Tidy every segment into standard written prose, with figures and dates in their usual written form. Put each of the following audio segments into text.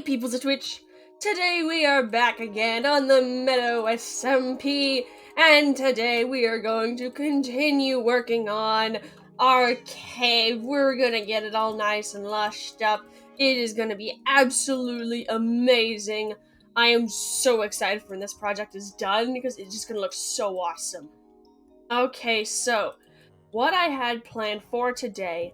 peoples of Twitch. Today we are back again on the Meadow SMP, and today we are going to continue working on our cave. We're gonna get it all nice and lushed up. It is gonna be absolutely amazing. I am so excited for when this project is done because it's just gonna look so awesome. Okay, so what I had planned for today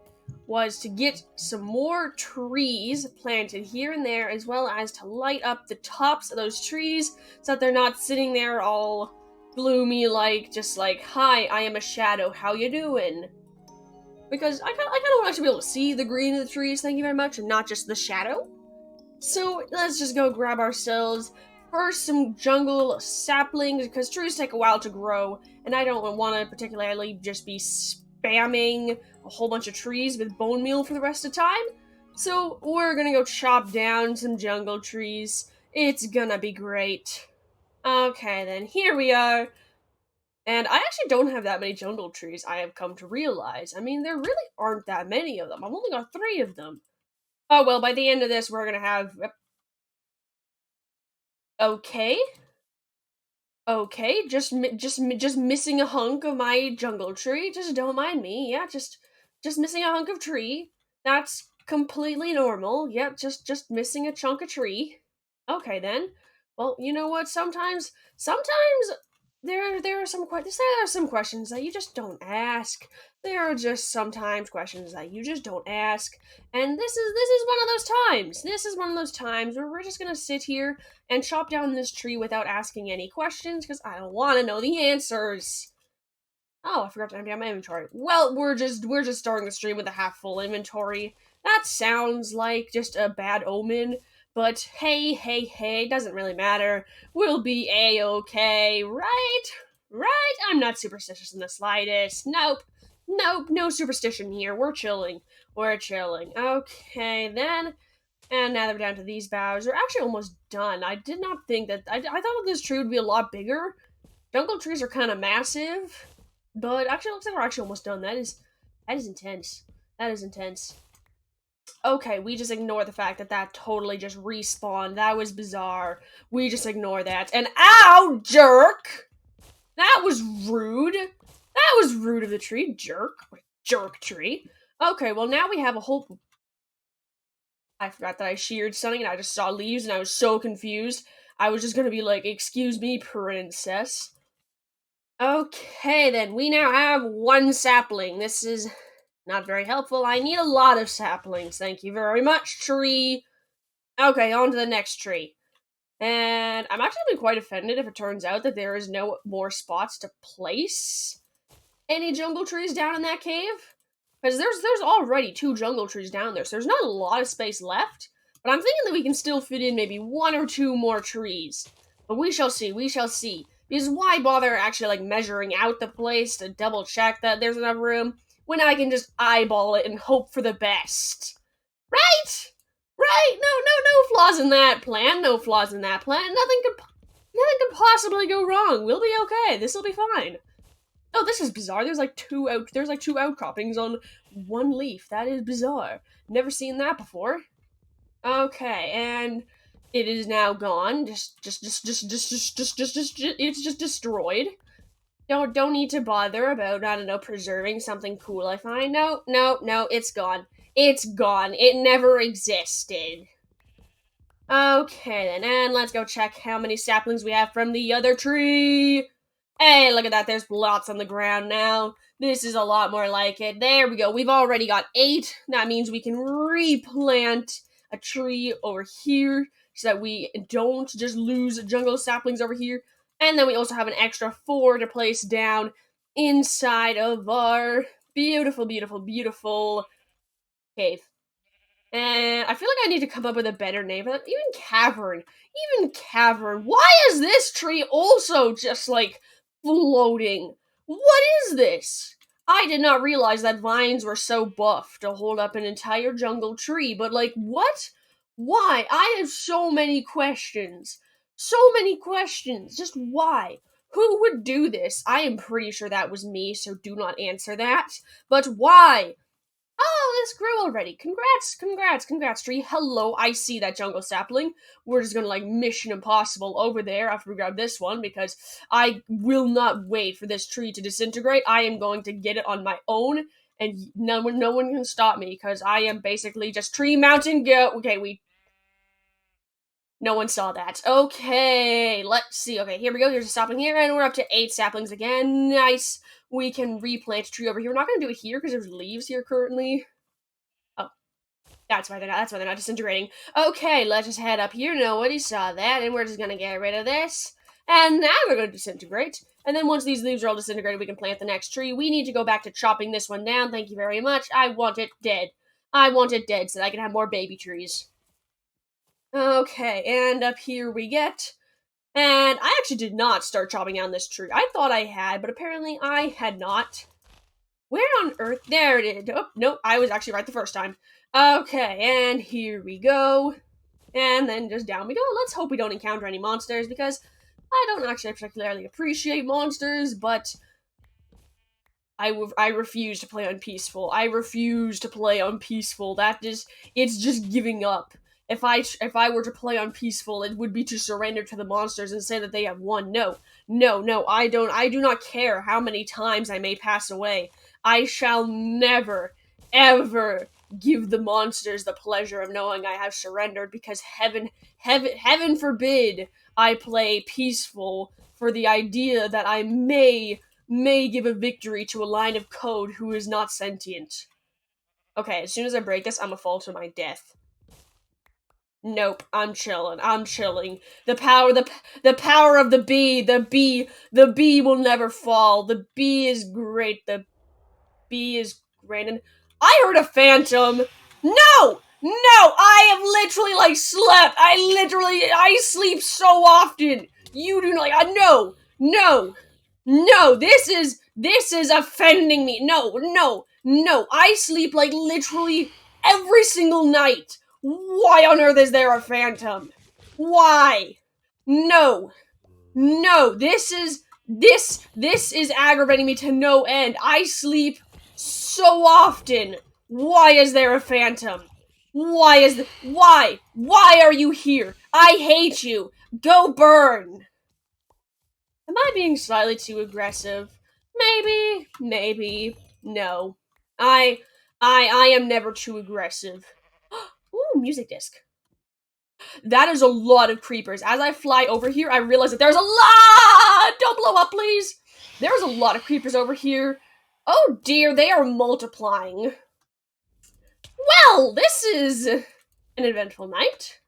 was to get some more trees planted here and there, as well as to light up the tops of those trees so that they're not sitting there all gloomy, just like, hi, I am a shadow, how you doing? Because I kind of want to be able to see the green of the trees, thank you very much, and not just the shadow. So let's just go grab ourselves first some jungle saplings, because trees take a while to grow, and I don't want to particularly just be spamming a whole bunch of trees with bone meal for the rest of the time. So we're gonna go chop down some jungle trees. It's gonna be great. Okay, then here we are. And I actually don't have that many jungle trees, I have come to realize. I mean, there really aren't that many of them. I've only got 3 of them. Oh well, by the end of this, we're gonna have... Okay. Okay, just missing a hunk of my jungle tree. Just don't mind me. Yeah, just missing a hunk of tree. That's completely normal. Yep, just missing a chunk of tree. Okay then. Well, you know what? Sometimes there are some questions that you just don't ask. There are just sometimes questions that you just don't ask. And this is one of those times. This is one of those times where we're just gonna sit here and chop down this tree without asking any questions because I don't want to know the answers. Oh, I forgot to empty out my inventory. Well, we're just starting the stream with a half full inventory. That sounds like just a bad omen, but hey, doesn't really matter. We'll be a-okay, right? Right? I'm not superstitious in the slightest. Nope, no superstition here. We're chilling. Okay, then. And now that we're down to these boughs, we're actually almost done. I did not think that... I thought that this tree would be a lot bigger. Jungle trees are kind of massive. But actually, it looks like we're actually almost done. That is intense. That is intense. Okay, we just ignore the fact that totally just respawned. That was bizarre. We just ignore that. And ow, jerk! That was rude. That was rude of the tree, jerk. Jerk tree. Okay, well now we have a whole... I forgot that I sheared something and I just saw leaves and I was so confused. I was just gonna be like, excuse me, princess. Okay, then, we now have 1 sapling. This is not very helpful. I need a lot of saplings. Thank you very much, tree. Okay, on to the next tree. And I'm actually quite offended if it turns out that there is no more spots to place any jungle trees down in that cave. Because there's already 2 jungle trees down there, so there's not a lot of space left. But I'm thinking that we can still fit in maybe 1 or 2 more trees. But we shall see, Because why bother actually, measuring out the place to double check that there's enough room when I can just eyeball it and hope for the best? Right? Right? No flaws in that plan. No flaws in that plan. Nothing could possibly go wrong. We'll be okay. This'll be fine. Oh, this is bizarre. There's two outcroppings on 1 leaf. That is bizarre. Never seen that before. Okay, and it is now gone. It's just destroyed. Don't need to bother about, I don't know, preserving something cool I find. No, it's gone. It's gone. It never existed. Okay then, and let's go check how many saplings we have from the other tree. Hey, look at that, there's lots on the ground now. This is a lot more like it. There we go, we've already got 8. That means we can replant a tree over here so that we don't just lose jungle saplings over here. And then we also have an extra 4 to place down inside of our beautiful cave. And I feel like I need to come up with a better name for that. Even cavern. Why is this tree also just, floating? What is this? I did not realize that vines were so buff to hold up an entire jungle tree, but, what? Why? I have so many questions. Just why? Who would do this? I am pretty sure that was me, so do not answer that. But why? Oh, this grew already. Congrats, tree. Hello, I see that jungle sapling. We're just gonna, like, Mission Impossible over there after we grab this one, because I will not wait for this tree to disintegrate. I am going to get it on my own, and no one can stop me, because I am basically just Tree Mountain Go. Okay, no one saw that. Okay, let's see. Okay, here we go. Here's a sapling here, and we're up to 8 saplings again. Nice. We can replant a tree over here. We're not going to do it here because there's leaves here currently. Oh, that's why they're not disintegrating. Okay, let's just head up here. Nobody saw that, and we're just going to get rid of this. And now they're going to disintegrate. And then once these leaves are all disintegrated, we can plant the next tree. We need to go back to chopping this one down. Thank you very much. I want it dead. I want it dead so that I can have more baby trees. Okay, and up here we get. And I actually did not start chopping down this tree. I thought I had, but apparently I had not. Where on earth? There it is. Oh, nope, I was actually right the first time. Okay, and here we go. And then just down we go. Let's hope we don't encounter any monsters, because I don't actually particularly appreciate monsters, but I refuse to play on peaceful. I refuse to play on peaceful. It's just giving up. If I were to play on peaceful, it would be to surrender to the monsters and say that they have won. No, I do not care how many times I may pass away. I shall never, ever give the monsters the pleasure of knowing I have surrendered, because heaven forbid I play peaceful for the idea that I may give a victory to a line of code who is not sentient. Okay, as soon as I break this, I'm gonna fall to my death. Nope, I'm chilling. The power of the bee will never fall. The bee is great. The bee is great. And I heard a phantom. No! I have literally, like, slept. I sleep so often. You do not, like, no, this is offending me. No, I sleep, like, literally every single night. Why on earth is there a phantom? Why? No, this is aggravating me to no end. I sleep so often. Why is there a phantom? Why are you here? I hate you. Go burn. Am I being slightly too aggressive? Maybe. No. I am never too aggressive. Ooh, music disc. That is a lot of creepers. As I fly over here, I realize that there's a lot! Don't blow up, please! There's a lot of creepers over here. Oh dear, they are multiplying. Well, this is an eventful night.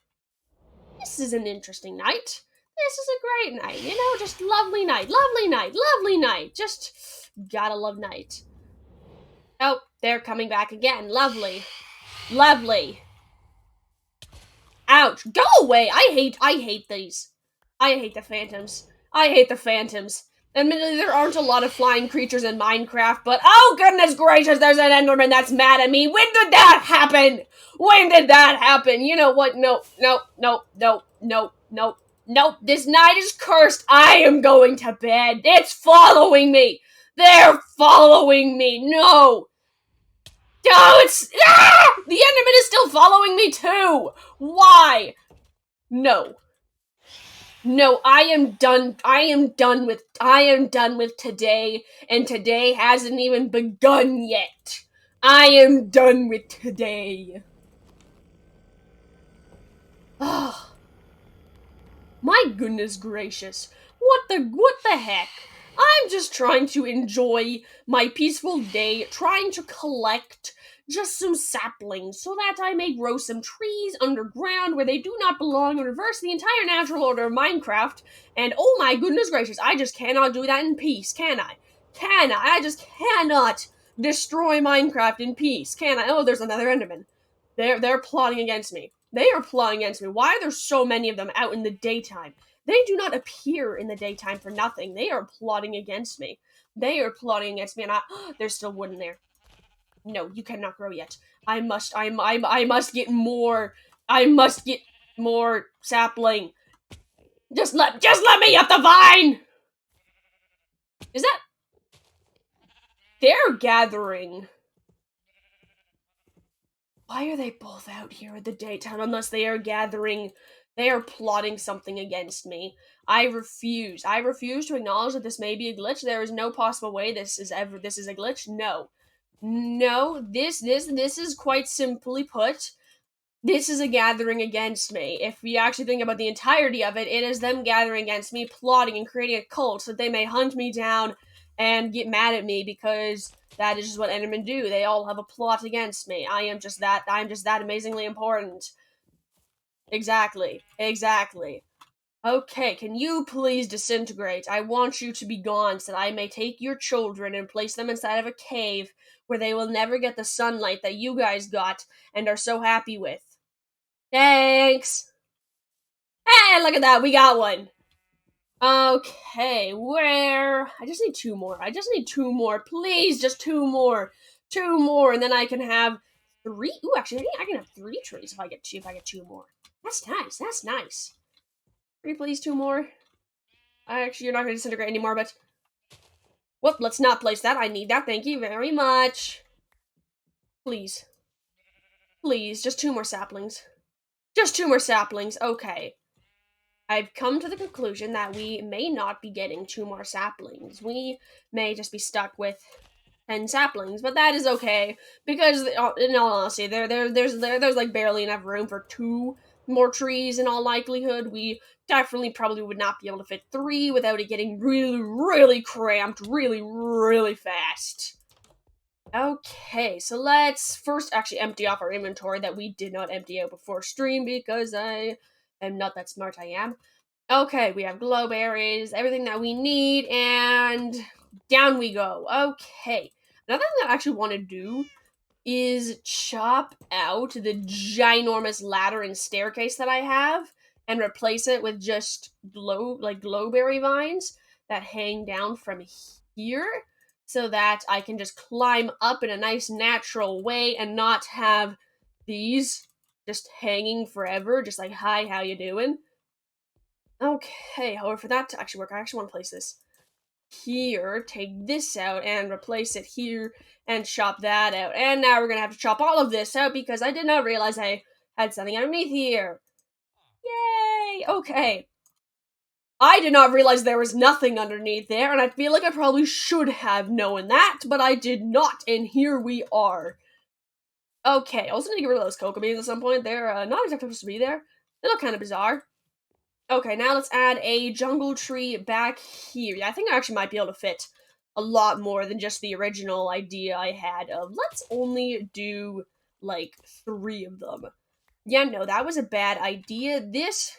This is an interesting night. This is a great night, just lovely night. Just gotta love night. Oh, they're coming back again. Lovely. Ouch. Go away. I hate these. I hate the phantoms. Admittedly, there aren't a lot of flying creatures in Minecraft, but oh goodness gracious, there's an Enderman that's mad at me. When did that happen? You know what? No. This night is cursed. I am going to bed. It's following me. They're following me. No, it's... Ah! The Enderman is still following me too! Why? No, I am done with today, and today hasn't even begun yet. I am done with today. Oh, my goodness gracious. What the heck? I'm just trying to enjoy my peaceful day, trying to collect just some saplings so that I may grow some trees underground where they do not belong and reverse the entire natural order of Minecraft. And oh my goodness gracious, I just cannot do that in peace, can I? I just cannot destroy Minecraft in peace, can I? Oh, there's another Enderman. They're plotting against me. They are plotting against me. Why are there so many of them out in the daytime? They do not appear in the daytime for nothing. They are plotting against me. And there's still wood in there. No, you cannot grow yet. I must get more. I must get more sapling. Just let me up the vine! Is that... They're gathering. Why are they both out here at the daytime unless they are gathering? They are plotting something against me. I refuse. I refuse to acknowledge that this may be a glitch. There is no possible way this is a glitch. No. No, this is quite simply put, this is a gathering against me. If we actually think about the entirety of it, it is them gathering against me, plotting and creating a cult so that they may hunt me down and get mad at me because that is just what Endermen do. They all have a plot against me. I'm just that amazingly important. Exactly. Exactly. Okay, can you please disintegrate? I want you to be gone so that I may take your children and place them inside of a cave where they will never get the sunlight that you guys got and are so happy with. Thanks! Hey, look at that, we got one! Okay, where? I just need two more. I just need two more. Please, just two more. Two more, and then I can have three. Ooh, actually, I can have three trees if I get two more. That's nice. That's nice. Three, please, two more. Actually, you're not going to disintegrate anymore, but whoop, let's not place that. I need that. Thank you very much. Please. Please, just two more saplings. Just two more saplings. Okay. I've come to the conclusion that we may not be getting two more saplings. We may just be stuck with 10 saplings, but that is okay because, in all honesty, there's like barely enough room for two more trees. In all likelihood, we definitely probably would not be able to fit three without it getting really, really cramped, really, really fast. Okay, so let's first actually empty off our inventory that we did not empty out before stream because I am not that smart. I am. Okay, we have glowberries, everything that we need, and down we go. Okay. Another thing that I actually want to do is chop out the ginormous ladder and staircase that I have and replace it with just glowberry vines that hang down from here so that I can just climb up in a nice natural way and not have these just hanging forever, just like, hi, how you doing? Okay, however, for that to actually work, I actually want to place this here, take this out, and replace it here, and chop that out. And now we're gonna have to chop all of this out because I did not realize I had something underneath here. Yay! Okay. I did not realize there was nothing underneath there, and I feel like I probably should have known that, but I did not, and here we are. Okay, I also need to get rid of those cocoa beans at some point. They're not exactly supposed to be there. They look kind of bizarre. Okay, now let's add a jungle tree back here. Yeah, I think I actually might be able to fit a lot more than just the original idea I had of let's only do like 3 of them. Yeah, no, that was a bad idea. This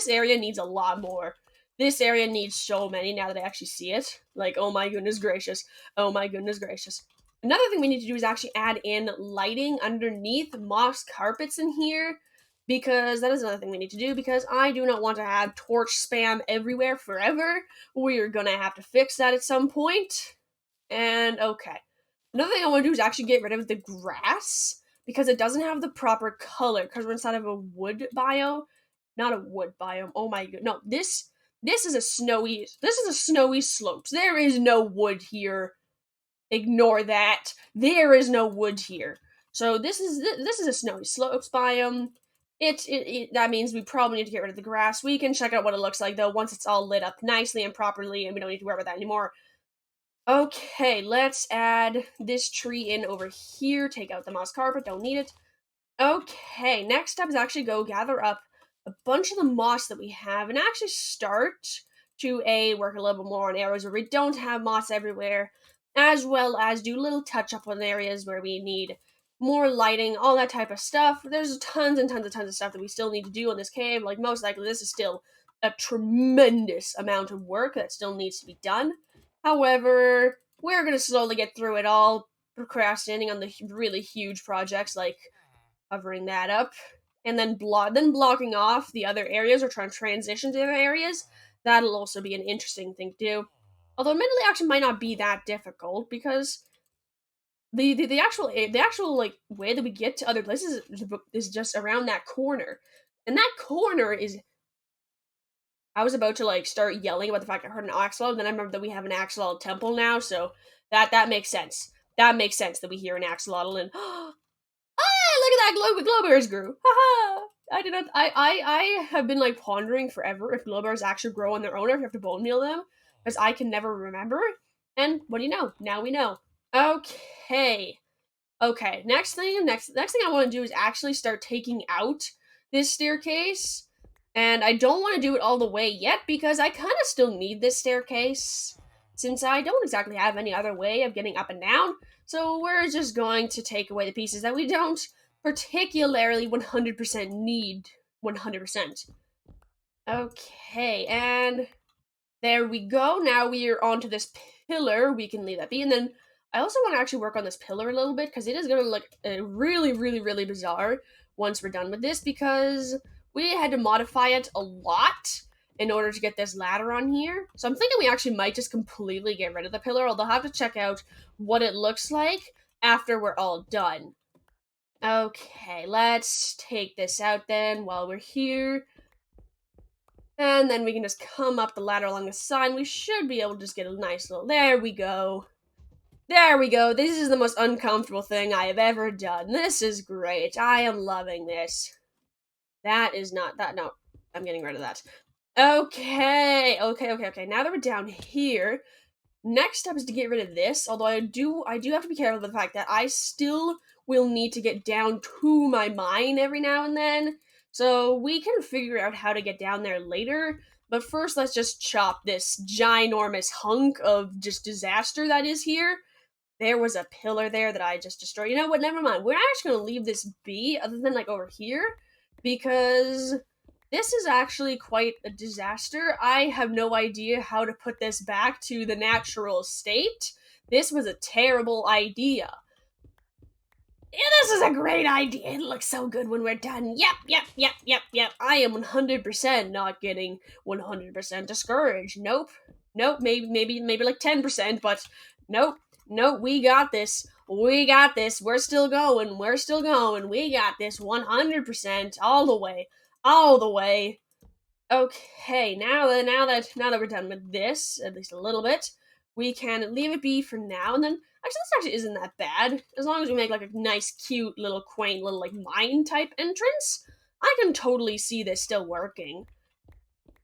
area needs a lot more. This area needs so many now that I actually see it. Like, oh my goodness gracious. Oh my goodness gracious. Another thing we need to do is actually add in lighting underneath moss carpets in here because that is another thing we need to do because I do not want to have torch spam everywhere forever. We're gonna have to fix that at some point. And okay. Another thing I want to do is actually get rid of the grass because it doesn't have the proper color because we're inside of a wood biome. Not a wood biome. Oh my god. No, this is a snowy slopes. There is no wood here. Ignore that. There is no wood here. So this is a snowy slopes biome. That means we probably need to get rid of the grass. We can check out what it looks like though once it's all lit up nicely and properly, and we don't need to worry about that anymore. Okay, let's add this tree in over here. Take out the moss carpet. Don't need it. Okay, next step is actually go gather up a bunch of the moss that we have and actually start to work a little bit more on areas where we don't have moss everywhere, as well as do a little touch up on areas where we need more lighting, all that type of stuff. There's tons and tons of stuff that we still need to do in this cave. Like, most likely this is still a tremendous amount of work that still needs to be done. However, we're gonna slowly get through it all, procrastinating on the really huge projects like covering that up, and then blocking off the other areas or trying to transition to other areas. That'll also be an interesting thing to do. Although admittedly actually might not be that difficult because the actual like way that we get to other places is just around that corner. And that corner is I was about to like start yelling about the fact I heard an axolotl, and then I remember that we have an axolotl temple now, so that makes sense. That makes sense that we hear an axolotl and glowberries grew. Haha! I did not. I have been like pondering forever if glowberries actually grow on their own or if you have to bone meal them, because I can never remember. And what do you know? Now we know. Okay. Okay. Next thing I want to do is actually start taking out this staircase, and I don't want to do it all the way yet because I kind of still need this staircase since I don't exactly have any other way of getting up and down. So we're just going to take away the pieces that we don't particularly 100% need 100%. Okay, and there we go. Now we are onto this pillar. We can leave that be. And then I also want to actually work on this pillar a little bit because it is going to look really, really, really bizarre once we're done with this because we had to modify it a lot in order to get this ladder on here. So I'm thinking we actually might just completely get rid of the pillar, although I'll have to check out what it looks like after we're all done. Okay, let's take this out then while we're here. And then we can just come up the ladder along the side. We should be able to just get a nice little... There we go. There we go. This is the most uncomfortable thing I have ever done. This is great. I am loving this. That is not... That... No. I'm getting rid of that. Okay. Okay. Now that we're down here, next step is to get rid of this. Although I do have to be careful with the fact that I still will need to get down to my mine every now and then. So we can figure out how to get down there later. But first, let's just chop this ginormous hunk of just disaster that is here. There was a pillar there that I just destroyed. You know what? Never mind. We're actually going to leave this be, other than like over here, because this is actually quite a disaster. I have no idea how to put this back to the natural state. This was a terrible idea. Yeah, this is a great idea. It looks so good when we're done. Yep. I am 100% not getting 100% discouraged. Nope. Maybe like 10%, but nope. We got this. We're still going. We got this 100% all the way. Okay, now that we're done with this, at least a little bit, we can leave it be for now, and then this actually isn't that bad. As long as we make like a nice, cute, little quaint little like mine type entrance, I can totally see this still working.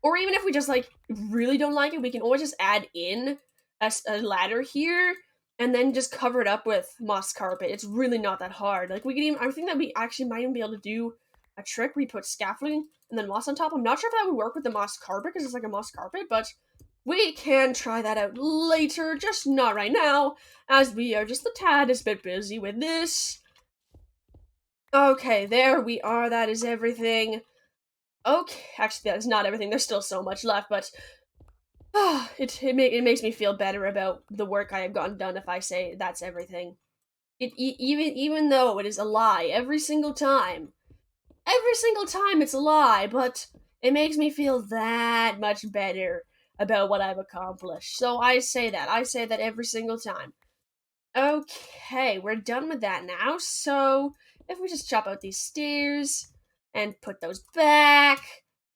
Or even if we just like really don't like it, we can always just add in a ladder here and then just cover it up with moss carpet. It's really not that hard. Like we could even, I think that we actually might even be able to do a trick where we put scaffolding and then moss on top. I'm not sure if that would work with the moss carpet because it's like a moss carpet, but we can try that out later, just not right now, as we are just a tad bit busy with this. Okay, there we are. That is everything. Okay, actually, that is not everything. There's still so much left, but it makes me feel better about the work I have gotten done if I say that's everything. Even though it is a lie every single time it's a lie, but it makes me feel that much better about what I've accomplished. So I say that every single time. Okay, we're done with that now. So if we just chop out these stairs and put those back,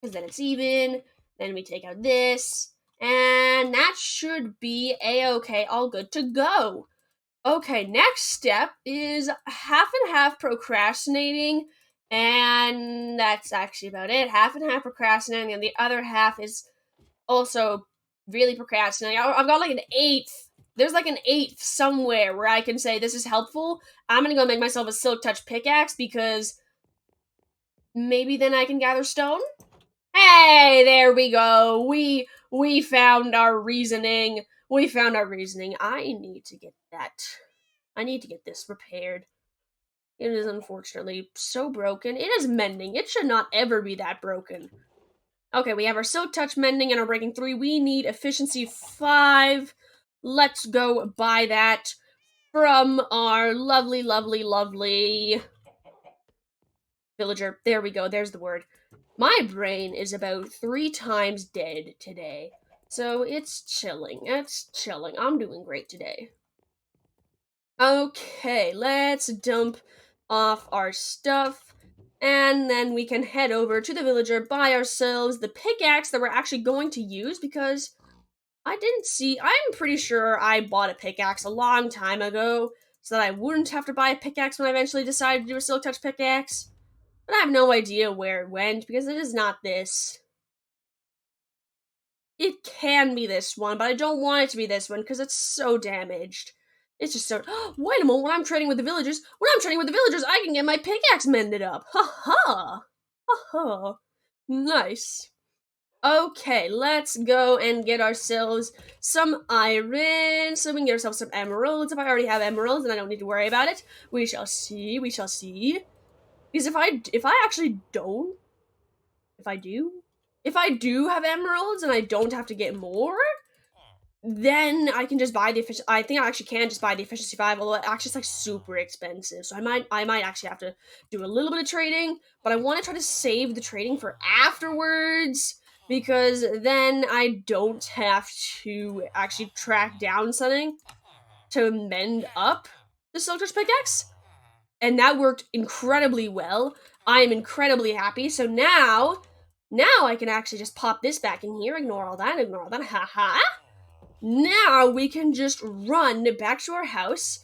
because then it's even, then we take out this, and that should be a-okay, all good to go. Okay, next step is half and half procrastinating, and that's actually about it. Half and half procrastinating, and the other half is also really procrastinating. I've got like an eighth. There's like an eighth somewhere where I can say this is helpful. I'm gonna go make myself a silk touch pickaxe because maybe then I can gather stone. Hey, there we go. We found our reasoning. I need to get that. I need to get this repaired. It is unfortunately so broken. It is mending. It should not ever be that broken. Okay, we have our silk touch mending and our breaking 3. We need efficiency 5. Let's go buy that from our lovely villager. There we go. There's the word. My brain is about 3 times dead today. So it's chilling. I'm doing great today. Okay, let's dump off our stuff. And then we can head over to the villager, buy ourselves the pickaxe that we're actually going to use because I'm pretty sure I bought a pickaxe a long time ago. so that I wouldn't have to buy a pickaxe when I eventually decide to do a silk touch pickaxe. But I have no idea where it went, because it is not this. It can be this one, but I don't want it to be this one, because it's so damaged. It's just so... Wait a moment, when I'm trading with the villagers, I can get my pickaxe mended up. Ha-ha! Ha-ha. Nice. Okay, let's go and get ourselves some iron, so we can get ourselves some emeralds. If I already have emeralds, then I don't need to worry about it. We shall see, we shall see. Because if I actually don't, if I do have emeralds and I don't have to get more, then I can just buy the efficiency. I think I actually can just buy the efficiency 5, although actually it's like super expensive. So I might actually have to do a little bit of trading, but I want to try to save the trading for afterwards, because then I don't have to actually track down something to mend up the silk touch pickaxe. And that worked incredibly well. I am incredibly happy. So now I can actually just pop this back in here. Ignore all that. Haha. Now we can just run back to our house,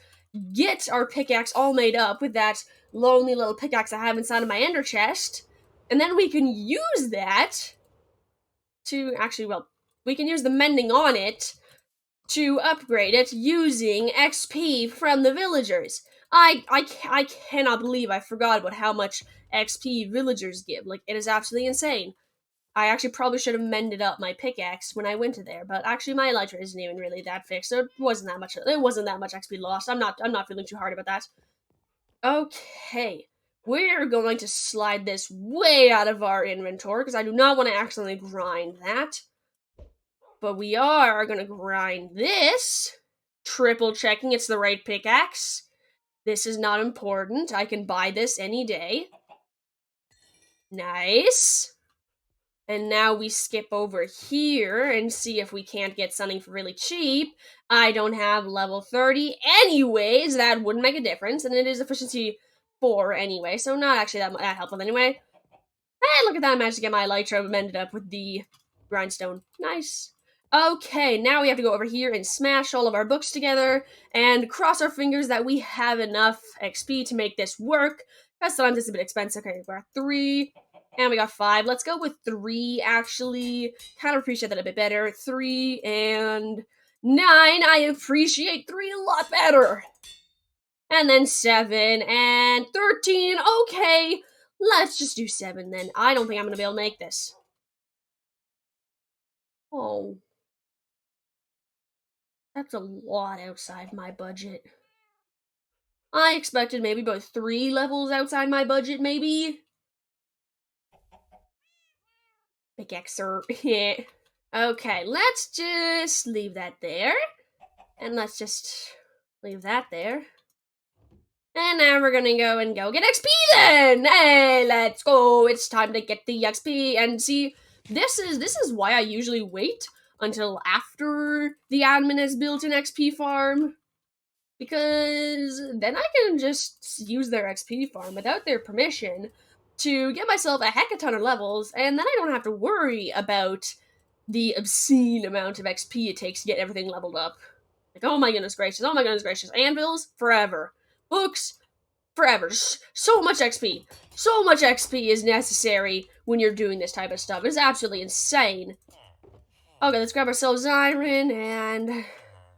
get our pickaxe all made up with that lonely little pickaxe I have inside of my ender chest, and then we can use that to actually, well, we can use the mending on it to upgrade it using XP from the villagers. I cannot believe I forgot about how much XP villagers give. Like, it is absolutely insane. I actually probably should have mended up my pickaxe when I went to there, but actually my elytra isn't even really that fixed, so it wasn't that much XP lost. I'm not feeling too hard about that. Okay. We're going to slide this way out of our inventory, because I do not want to accidentally grind that. But we are gonna grind this, triple checking it's the right pickaxe. This is not important. I can buy this any day. Nice. And now we skip over here and see if we can't get something for really cheap. I don't have level 30 anyways. That wouldn't make a difference. And it is efficiency 4 anyway, so not actually that helpful anyway. Hey, look at that. I managed to get my elytra mended up with the grindstone. Nice. Okay, now we have to go over here and smash all of our books together and cross our fingers that we have enough XP to make this work. Because sometimes it's a bit expensive. Okay, we got 3, and we got 5. Let's go with 3, actually. Kind of appreciate that a bit better. 3 and 9. I appreciate 3 a lot better. And then 7 and 13. Okay, let's just do 7 then. I don't think I'm going to be able to make this. Oh. That's a lot outside my budget. I expected maybe about 3 levels outside my budget, maybe. Pickaxer. Yeah. Okay, let's just leave that there. And let's just leave that there. And now we're gonna go get XP then! Hey, let's go! It's time to get the XP. And see, this is why I usually wait until after the admin has built an XP farm. Because then I can just use their XP farm without their permission to get myself a heck of a ton of levels, and then I don't have to worry about the obscene amount of XP it takes to get everything leveled up. Like, oh my goodness gracious, anvils, forever. Books, forever. So much XP. So much XP is necessary when you're doing this type of stuff. It's absolutely insane. Okay, let's grab ourselves iron and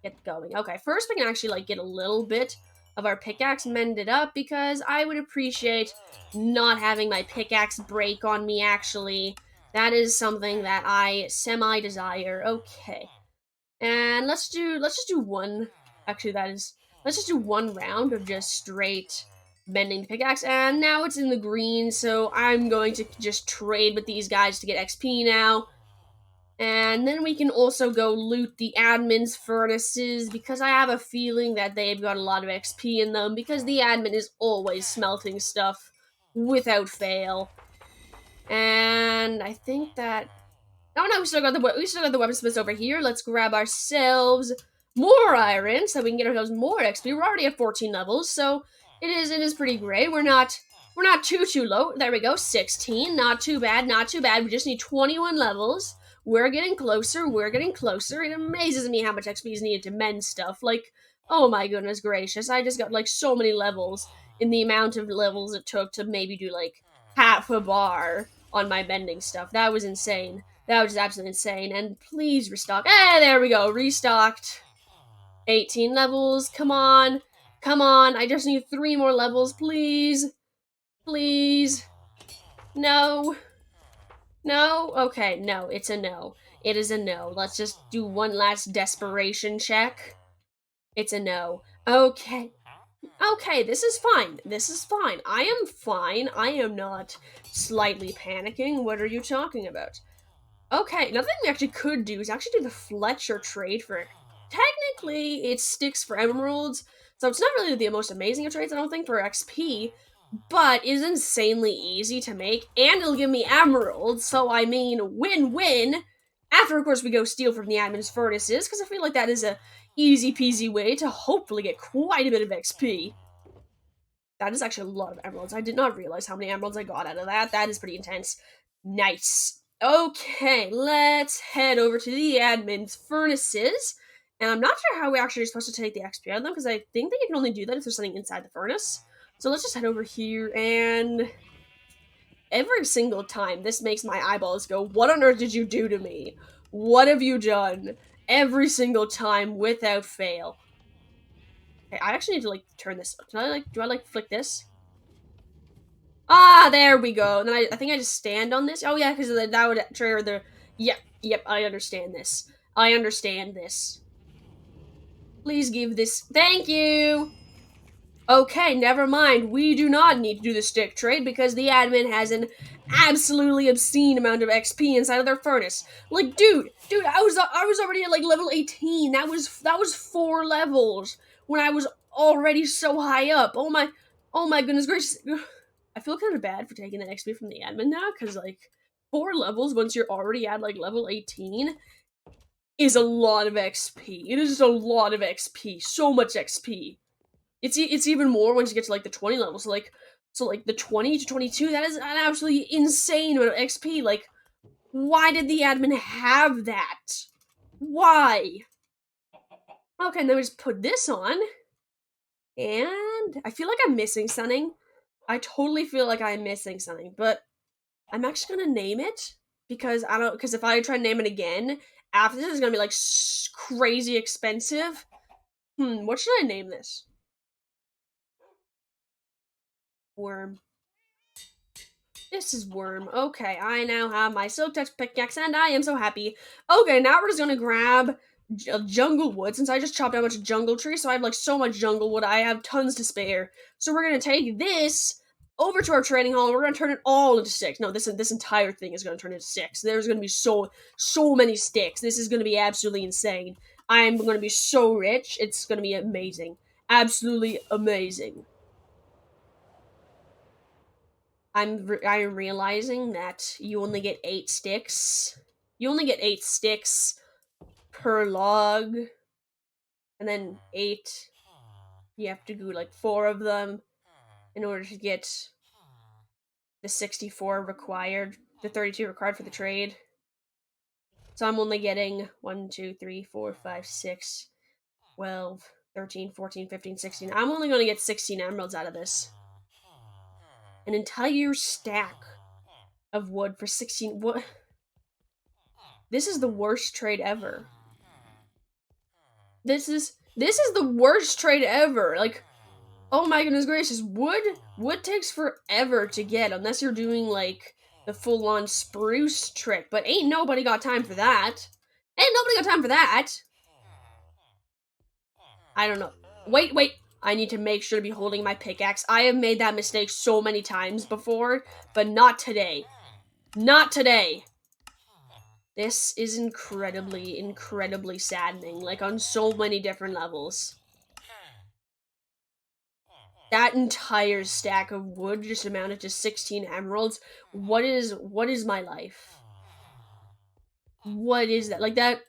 get going. Okay, first we can actually, like, get a little bit of our pickaxe mended up, because I would appreciate not having my pickaxe break on me, actually. That is something that I semi-desire. Okay. And let's just do one, actually let's just do one round of just straight mending the pickaxe, and now it's in the green, so I'm going to just trade with these guys to get XP now. And then we can also go loot the admin's furnaces, because I have a feeling that they've got a lot of XP in them, because the admin is always smelting stuff without fail. And I think that... Oh no, we still got the weaponsmiths over here. Let's grab ourselves more iron so we can get ourselves more XP. We're already at 14 levels, so it is pretty great. We're not too low. There we go, 16. Not too bad, not too bad. We just need 21 levels. We're getting closer, It amazes me how much XP is needed to mend stuff. Like, Oh my goodness gracious, I just got like so many levels in the amount of levels it took to maybe do like half a bar on my bending stuff. That was insane. That was just absolutely insane. And please restock. Hey, there we go. Restocked. 18 levels. Come on. Come on. I just need 3 more levels, please. Please. No. No? Okay, no. It's a no. It is a no. Let's just do one last desperation check. It's a no. Okay. Okay, this is fine. This is fine. I am fine. I am not slightly panicking. What are you talking about? Okay, another thing we actually could do is actually do the Fletcher trade for. Technically, it sticks for emeralds, so it's not really the most amazing of trades, I don't think, for XP, but it is insanely easy to make, and it'll give me emeralds, so I mean, win-win. After, of course, we go steal from the admin's furnaces, because I feel like that is a easy peasy way to hopefully get quite a bit of XP. That is actually a lot of emeralds. I did not realize how many emeralds I got out of that. That is pretty intense. Nice. Okay, let's head over to the admin's furnaces. And I'm not sure how we actually are supposed to take the XP out of them, because I think that you can only do that if there's something inside the furnace. So let's just head over here, and every single time this makes my eyeballs go, what on earth did you do to me? What have you done? Every single time, without fail. Okay, I actually need to, like, turn this. Can I, like, do I, like, flick this? Ah, there we go. And then I think I just stand on this. Oh, yeah, because that would trigger the. Yep, I understand this. I understand this. Please give this. Thank you! Okay, never mind. We do not need to do the stick trade because the admin has an absolutely obscene amount of XP inside of their furnace. Like, dude, I was already at like level 18. That was 4 levels when I was already so high up. Oh my goodness gracious. I feel kind of bad for taking that XP from the admin now because like 4 levels once you're already at like level 18 is a lot of XP. It is just a lot of XP. So much XP. It's even more once you get to like the 20 level. So like the 20 to 22, that is an absolutely insane amount of XP. Like, why did the admin have that? Why? Okay, and then we just put this on. And I feel like I'm missing something. I totally feel like I'm missing something, but I'm actually gonna name it because because if I try to name it again, after this is gonna be like crazy expensive. What should I name this? Worm. This is Worm. Okay, I now have my Silk Touch pickaxe, and I am so happy. Okay, now we're just gonna grab jungle wood, since I just chopped out a bunch of jungle trees, so I have, like, so much jungle wood, I have tons to spare. So we're gonna take this over to our trading hall, and we're gonna turn it all into sticks. No, this entire thing is gonna turn into sticks. There's gonna be so many sticks. This is gonna be absolutely insane. I'm gonna be so rich. It's gonna be amazing. Absolutely amazing. I'm realizing that you only get 8 sticks. You only get 8 sticks per log, and then 8. You have to do like 4 of them in order to get the 64 required, the 32 required for the trade. So I'm only getting 1, 2, 3, 4, 5, 6, 12, 13, 14, 15, 16. I'm only going to get 16 emeralds out of this. An entire stack of wood for 16. What? This is the worst trade ever. This is the worst trade ever. Like, oh my goodness gracious, wood takes forever to get unless you're doing like the full-on spruce trick. But ain't nobody got time for that. Ain't nobody got time for that. I don't know. Wait. I need to make sure to be holding my pickaxe. I have made that mistake so many times before, but not today. Not today. This is incredibly saddening, like on so many different levels. That entire stack of wood just amounted to 16 emeralds. What is my life? What is that? Like that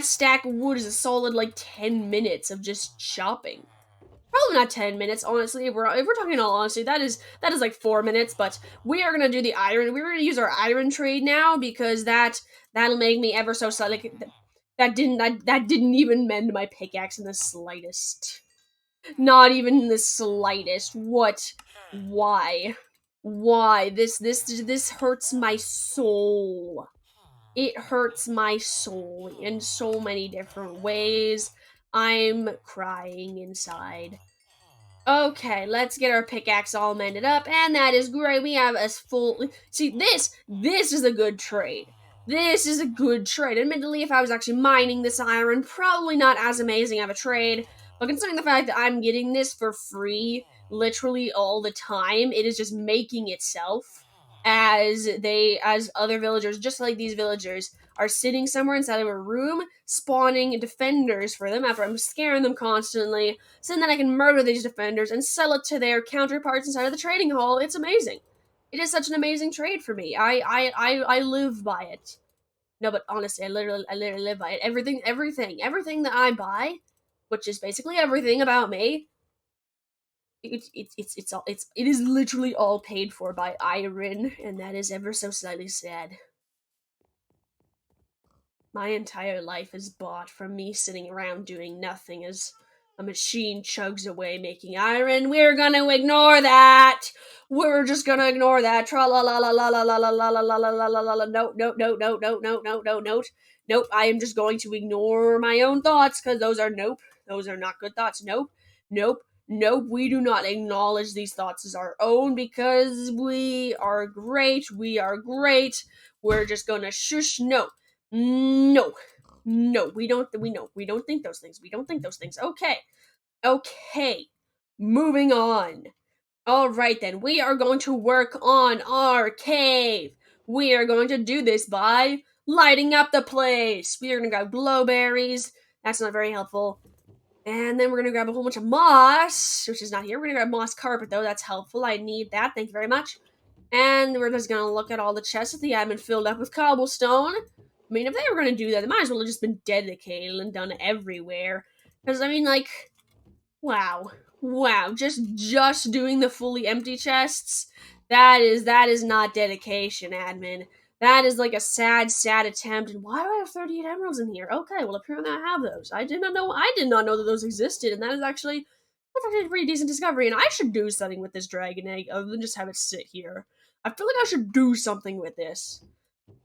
stack of wood is a solid like 10 minutes of just chopping. Probably not 10 minutes, honestly. If we're talking all honesty, that is like 4 minutes, but we are gonna do the iron. We're gonna use our iron trade now because that'll make me ever so like That didn't even mend my pickaxe in the slightest. Not even in the slightest. What? Why? Why? This hurts my soul. It hurts my soul in so many different ways. I'm crying inside. Okay, let's get our pickaxe all mended up, and that is great. We have a full. See, this is a good trade. This is a good trade. Admittedly, if I was actually mining this iron, probably not as amazing of a trade. But considering the fact that I'm getting this for free, literally all the time, it is just making itself as other villagers, just like these villagers, are sitting somewhere inside of a room, spawning defenders for them after I'm scaring them constantly, so then I can murder these defenders and sell it to their counterparts inside of the trading hall. It's amazing. It is such an amazing trade for me. I live by it. No, but honestly, I literally live by it. Everything that I buy, which is basically everything about me, it is literally all paid for by iron, and that is ever so slightly sad. My entire life is bought from me sitting around doing nothing as a machine chugs away making iron. We're gonna ignore that. We're just gonna ignore that. Tra la la la la la la la la la la la la la la la. Nope, nope, nope, nope, nope, nope, nope, nope, nope. Nope. I am just going to ignore my own thoughts because those are nope. Those are not good thoughts. Nope, nope, nope. We do not acknowledge these thoughts as our own because we are great. We are great. We're just gonna shush. No. No. No, we don't think those things. We don't think those things. Okay. Okay. Moving on. All right then. We are going to work on our cave. We are going to do this by lighting up the place. We are going to grab glowberries. That's not very helpful. And then we're going to grab a whole bunch of moss, which is not here. We're going to grab moss carpet though. That's helpful. I need that. Thank you very much. And we're just gonna look at all the chests that the admin filled up with cobblestone. I mean, if they were gonna do that, they might as well have just been dedicated and done everywhere. Because, I mean, like, wow. Wow. Just doing the fully empty chests? That is not dedication, admin. That is like a sad attempt. And why do I have 38 emeralds in here? Okay, well, apparently I have those. I did not know that those existed, and that is actually that's actually a pretty decent discovery, and I should do something with this dragon egg other than just have it sit here. I feel like I should do something with this.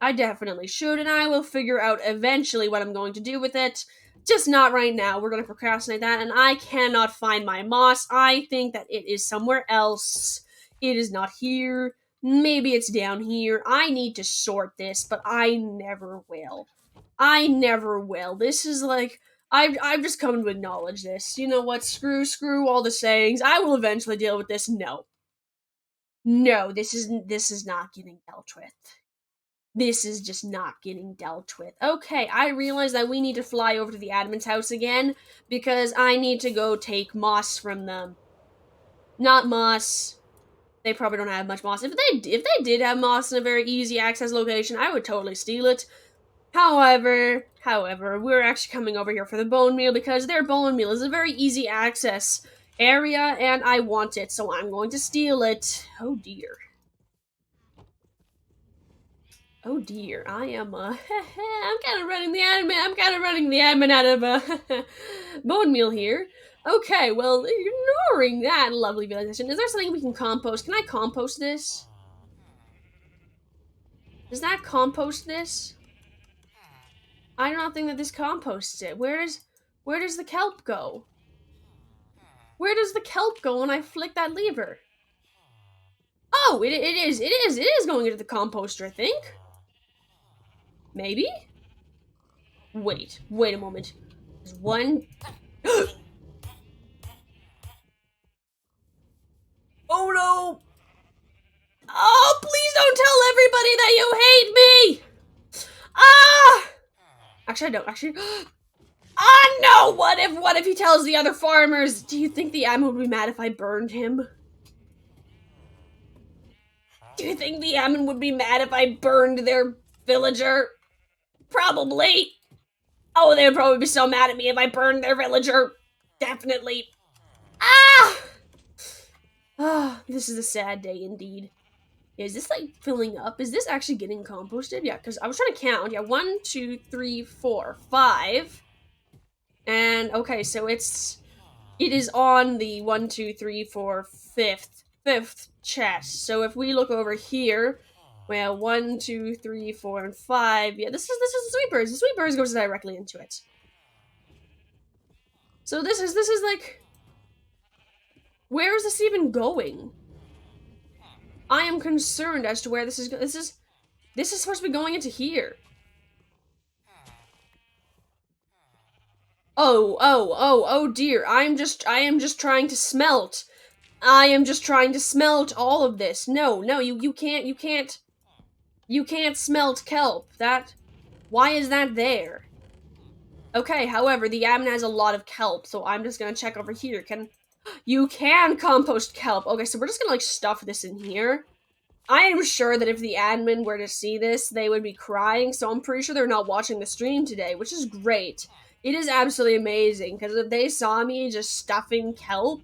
I definitely should, and I will figure out eventually what I'm going to do with it. Just not right now. We're going to procrastinate that, and I cannot find my moss. I think that it is somewhere else. It is not here. Maybe it's down here. I need to sort this, but I never will. I never will. This is like I've just come to acknowledge this. You know what? Screw all the sayings. I will eventually deal with this. No. No, this is not getting dealt with. This is just not getting dealt with. Okay, I realize that we need to fly over to the admin's house again because I need to go take moss from them. Not moss. They probably don't have much moss. If they did have moss in a very easy access location, I would totally steal it. However, we're actually coming over here for the bone meal because their bone meal is a very easy access area and I want it, so I'm going to steal it. Oh dear. Oh dear, I am, I'm kind of running the admin out of, bone meal here. Okay, well, ignoring that lovely realization, is there something we can compost? Can I compost this? Does that compost this? I do not think that this composts it. Where does the kelp go? Where does the kelp go when I flick that lever? Oh, it is going into the composter, I think. Maybe? Wait a moment. There's one... Oh no! Oh, please don't tell everybody that you hate me! Ah! Actually, I don't. Actually... Ah, no! What if he tells the other farmers? Do you think the admin would be mad if I burned him? Do you think the admin would be mad if I burned their villager? Probably. Oh, they would probably be so mad at me if I burned their villager. Definitely. Ah! Ah, this is a sad day indeed. Is this like filling up? Is this actually getting composted? Yeah, because I was trying to count. Yeah, 1, 2, 3, 4, 5. And okay, so it is on the 1, 2, 3, 4, fifth chest. So if we look over here, well, 1, 2, 3, 4, and 5. Yeah, this is the sweepers. The sweepers goes directly into it. So this is like, where is this even going? I am concerned as to where this is. This is supposed to be going into here. Oh dear. I am just trying to smelt. I am just trying to smelt all of this. No, you can't smelt kelp. Why is that there? Okay, however, the admin has a lot of kelp, so I'm just gonna check over here. You can compost kelp. Okay, so we're just gonna like stuff this in here. I am sure that if the admin were to see this, they would be crying, so I'm pretty sure they're not watching the stream today, which is great. It is absolutely amazing, because if they saw me just stuffing kelp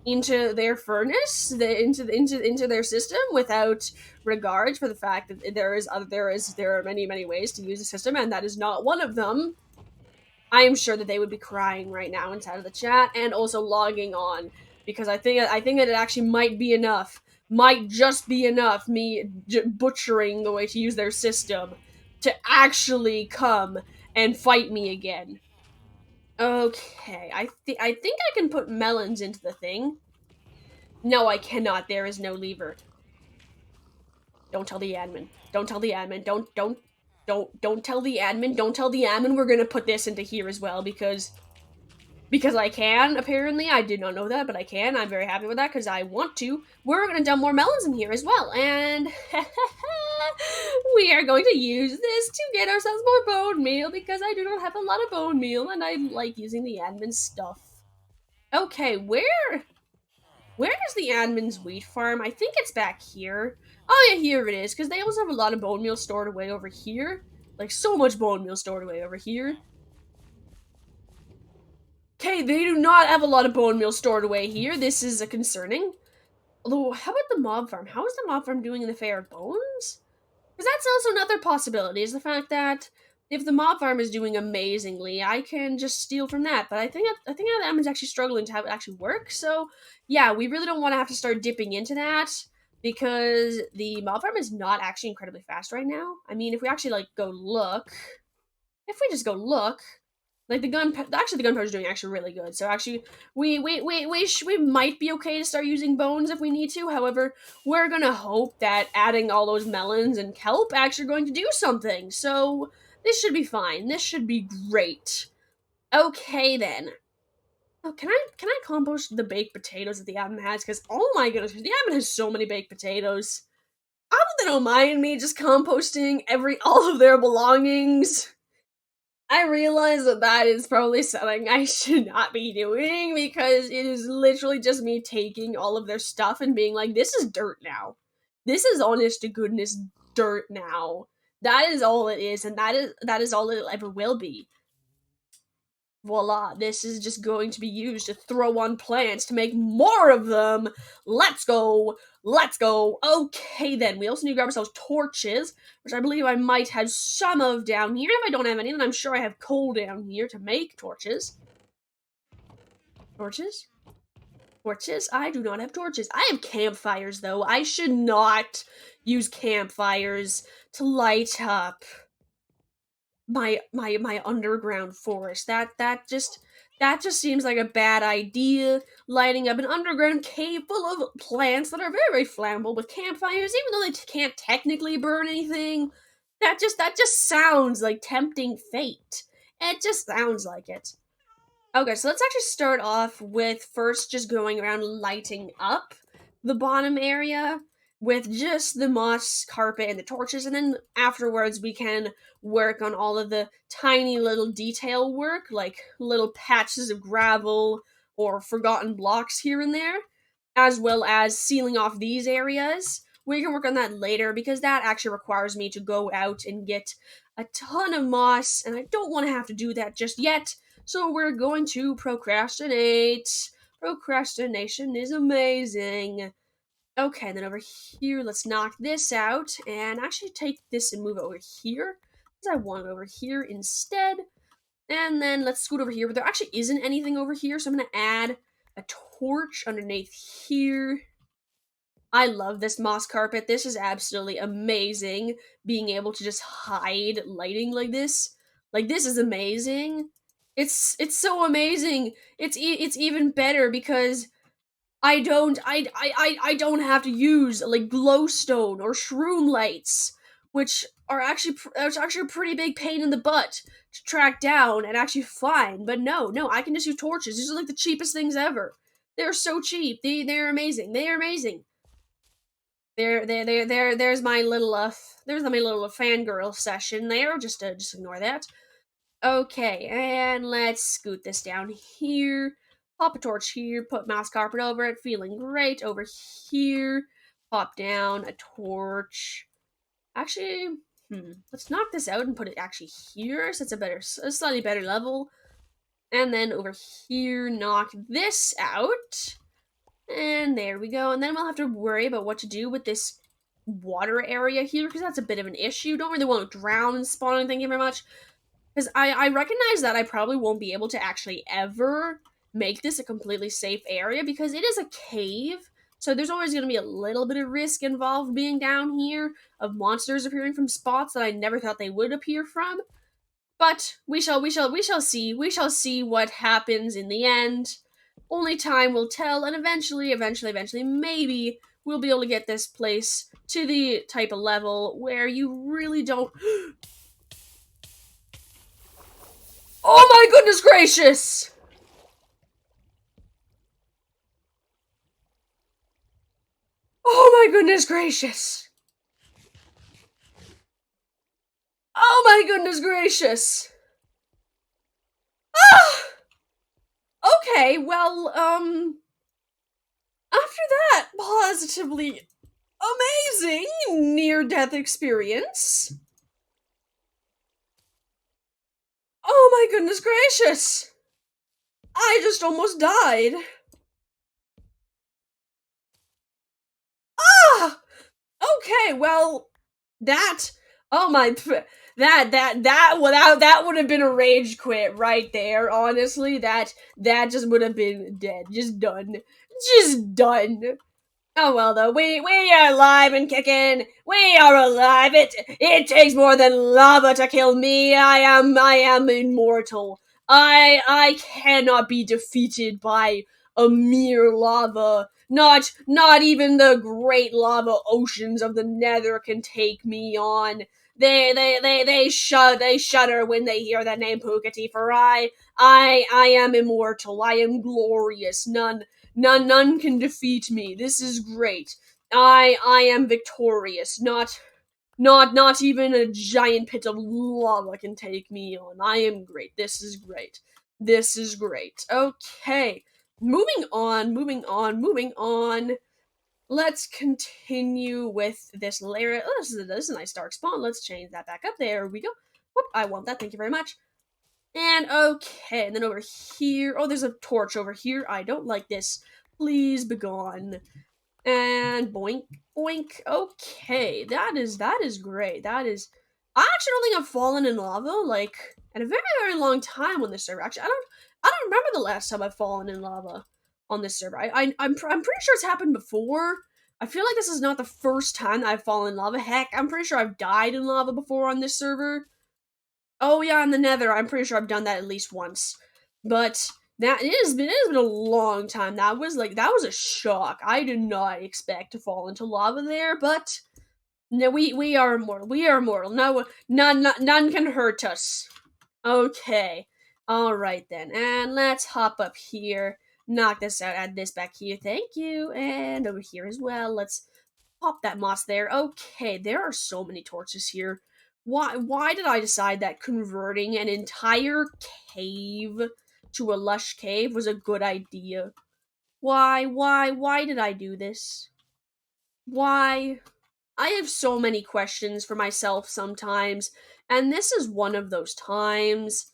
into their furnace, into their system, without regard for the fact that there are many ways to use the system, and that is not one of them, I am sure that they would be crying right now inside of the chat and also logging on, because I think that it actually might just be enough, me butchering the way to use their system to actually come and fight me again. Okay, I think I can put melons into the thing. No, I cannot. There is no lever. Don't tell the admin. Don't tell the admin. Don't tell the admin. Don't tell the admin we're gonna put this into here as well, because I can, apparently. I did not know that, but I can. I'm very happy with that, because I want to. We're gonna dump more melons in here as well, and we are going to use this to get ourselves more bone meal, because I do not have a lot of bone meal, and I like using the admin stuff. Okay, where is the admin's wheat farm? I think it's back here. Oh yeah, here it is, because they also have a lot of bone meal stored away over here. Like, so much bone meal stored away over here. Okay, they do not have a lot of bone meal stored away here. This is concerning. Although, how about the mob farm? How is the mob farm doing in the Fair of Bones? Because that's also another possibility, is the fact that if the mob farm is doing amazingly, I can just steal from that. But I think that admin's actually struggling to have it actually work. So yeah, we really don't want to have to start dipping into that, because the mob farm is not actually incredibly fast right now. I mean, if we actually like go look, if we just go look, like the gunpowder is doing actually really good. So actually, we might be okay to start using bones if we need to. However, we're gonna hope that adding all those melons and kelp actually going to do something. So this should be fine. This should be great. Okay then. Oh, can I compost the baked potatoes that the admin has? Because oh my goodness, the admin has so many baked potatoes. I hope they don't mind me just composting all of their belongings. I realize that is probably something I should not be doing, because it is literally just me taking all of their stuff and being like, this is dirt now. This is honest to goodness dirt now. That is all it is, and that is all it ever will be. Voila, this is just going to be used to throw on plants to make more of them. Let's go. Let's go. Okay, then. We also need to grab ourselves torches, which I believe I might have some of down here. If I don't have any, then I'm sure I have coal down here to make torches. Torches? Torches? I do not have torches. I have campfires, though. I should not use campfires to light up my underground forest. That just seems like a bad idea. Lighting up an underground cave full of plants that are very flammable with campfires, even though they can't technically burn anything. That just sounds like tempting fate. It just sounds like it. Okay, so let's actually start off with first just going around lighting up the bottom area with just the moss carpet and the torches, and then afterwards we can work on all of the tiny little detail work, like little patches of gravel or forgotten blocks here and there, as well as sealing off these areas. We can work on that later, because that actually requires me to go out and get a ton of moss, and I don't want to have to do that just yet. So we're going to procrastinate. Procrastination is amazing. Okay, and then over here, let's knock this out, and actually take this and move it over here, because I want it over here instead. And then let's scoot over here, but there actually isn't anything over here, so I'm gonna add a torch underneath here. I love this moss carpet. This is absolutely amazing, being able to just hide lighting like this. Like, this is amazing. It's so amazing. It's even better because I don't have to use like glowstone or shroom lights, which are actually a pretty big pain in the butt to track down and actually find. But no, I can just use torches. These are like the cheapest things ever. They're so cheap. They're amazing. They are amazing. There's my little there's my little fangirl session there. Just ignore that. Okay, and let's scoot this down here. Pop a torch here, put mouse carpet over it, feeling great. Over here, pop down a torch. Actually, let's knock this out and put it actually here, so it's a slightly better level. And then over here, knock this out. And there we go. And then we'll have to worry about what to do with this water area here, because that's a bit of an issue. Don't really want to drown and spawn, thank you very much. Because I recognize that I probably won't be able to actually ever make this a completely safe area, because it is a cave. So there's always going to be a little bit of risk involved being down here, of monsters appearing from spots that I never thought they would appear from. But we shall see. We shall see what happens in the end. Only time will tell, and eventually, maybe we'll be able to get this place to the type of level where you really don't. Oh my goodness gracious! Oh my goodness gracious! Oh my goodness gracious! Ah! Okay, well, after that positively amazing near-death experience. Oh my goodness gracious! I just almost died. Ah! Okay, well, that. Oh my. That would have been a rage quit right there. Honestly, that just would have been dead, just done, just done. Oh well, though we are alive and kicking. We are alive. It takes more than lava to kill me. I am immortal. I cannot be defeated by a mere lava. Not even the great lava oceans of the Nether can take me on. They shudder when they hear the name Pukati. For I am immortal. I am glorious. None can defeat me. This is great. I am victorious. Not even a giant pit of lava can take me on. I am great. This is great. This is great. Okay. Moving on. Let's continue with this layer. Oh, this is a nice dark spawn. Let's change that back up. There we go. Whoop, I want that. Thank you very much. And okay, and then over here, oh, there's a torch over here. I don't like this. Please be gone. And boink, boink. Okay, that is great. I actually don't think I've fallen in lava like in a very long time on this server. Actually, I don't remember the last time I've fallen in lava on this server. I'm pretty sure it's happened before. I feel like this is not the first time that I've fallen in lava. Heck, I'm pretty sure I've died in lava before on this server. Oh yeah, in the Nether, I'm pretty sure I've done that at least once. But it has been a long time. That was a shock. I did not expect to fall into lava there, but no, we are immortal. We are immortal. No, none can hurt us. Okay, all right then, and let's hop up here. Knock this out. Add this back here. Thank you, and over here as well. Let's pop that moss there. Okay, there are so many torches here. Why did I decide that converting an entire cave to a lush cave was a good idea? Why did I do this? Why? I have so many questions for myself sometimes, and this is one of those times.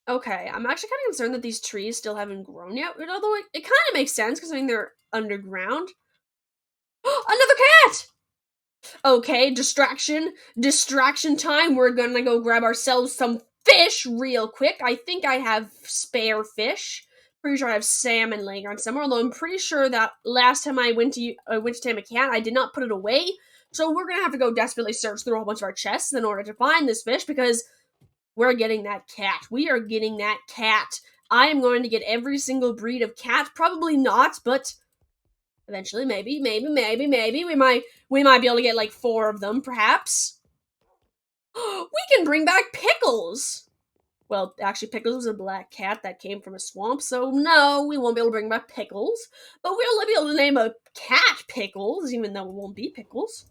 Okay, I'm actually kind of concerned that these trees still haven't grown yet, although it kind of makes sense because I mean they're underground. Another cat! Okay, distraction time. We're gonna go grab ourselves some fish real quick. I think I have spare fish. Pretty sure I have salmon laying around somewhere. Although I'm pretty sure that last time I went to tame a cat, I did not put it away. So we're gonna have to go desperately search through a whole bunch of our chests in order to find this fish because we're getting that cat. We are getting that cat. I am going to get every single breed of cat. Probably not, but eventually, maybe. We might be able to get like 4 of them, perhaps. We can bring back Pickles! Well, actually, Pickles was a black cat that came from a swamp, so no, we won't be able to bring back Pickles. But we'll be able to name a cat Pickles, even though it won't be Pickles.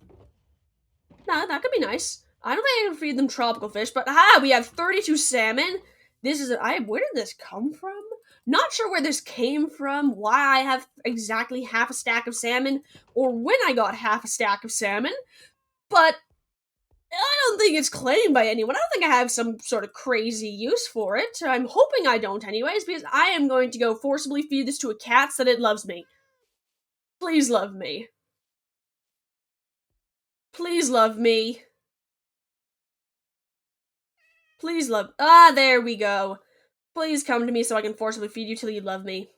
Nah, that could be nice. I don't think I can feed them tropical fish, but we have 32 salmon. This is where did this come from? Not sure where this came from, why I have exactly half a stack of salmon, or when I got half a stack of salmon, but I don't think it's claimed by anyone. I don't think I have some sort of crazy use for it. I'm hoping I don't anyways, because I am going to go forcibly feed this to a cat so that it loves me. Please love me. Please love me. Please love. There we go. Please come to me so I can forcibly feed you till you love me.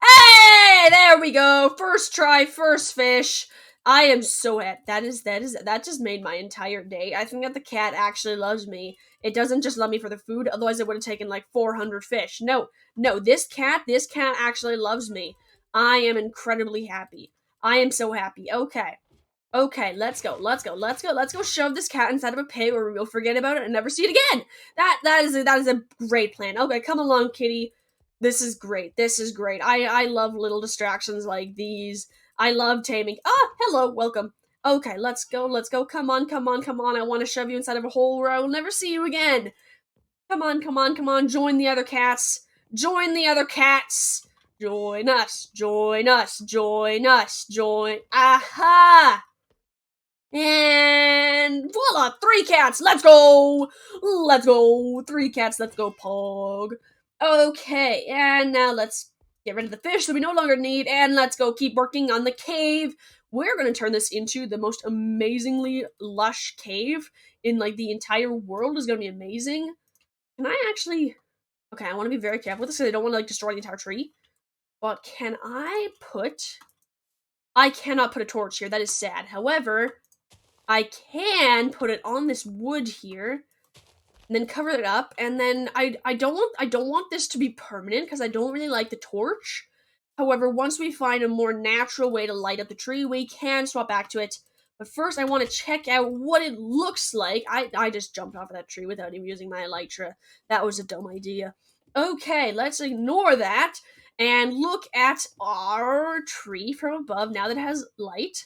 Hey, there we go. First try, first fish. I am so happy. That just made my entire day. I think that the cat actually loves me. It doesn't just love me for the food, otherwise it would have taken like 400 fish. No, this cat actually loves me. I am incredibly happy. I am so happy. Okay, let's go shove this cat inside of a pit where we'll forget about it and never see it again. That is a great plan. Okay, come along, kitty. This is great. I love little distractions like these. I love taming. Hello, welcome. Okay, let's go. Come on. I want to shove you inside of a hole where I will never see you again. Come on. Join the other cats. Join us. Aha! And voila, 3 cats. Let's go. 3 cats. Let's go, Pog. Okay, and now let's get rid of the fish that we no longer need, and let's go keep working on the cave. We're gonna turn this into the most amazingly lush cave in like the entire world. Is gonna be amazing. Can I actually? Okay, I want to be very careful with this because I don't want to like destroy the entire tree. But can I put? I cannot put a torch here. That is sad. However, I can put it on this wood here, and then cover it up, and then I don't want this to be permanent because I don't really like the torch. However, once we find a more natural way to light up the tree, we can swap back to it. But first, I want to check out what it looks like. I just jumped off of that tree without even using my elytra. That was a dumb idea. Okay, let's ignore that and look at our tree from above now that it has light.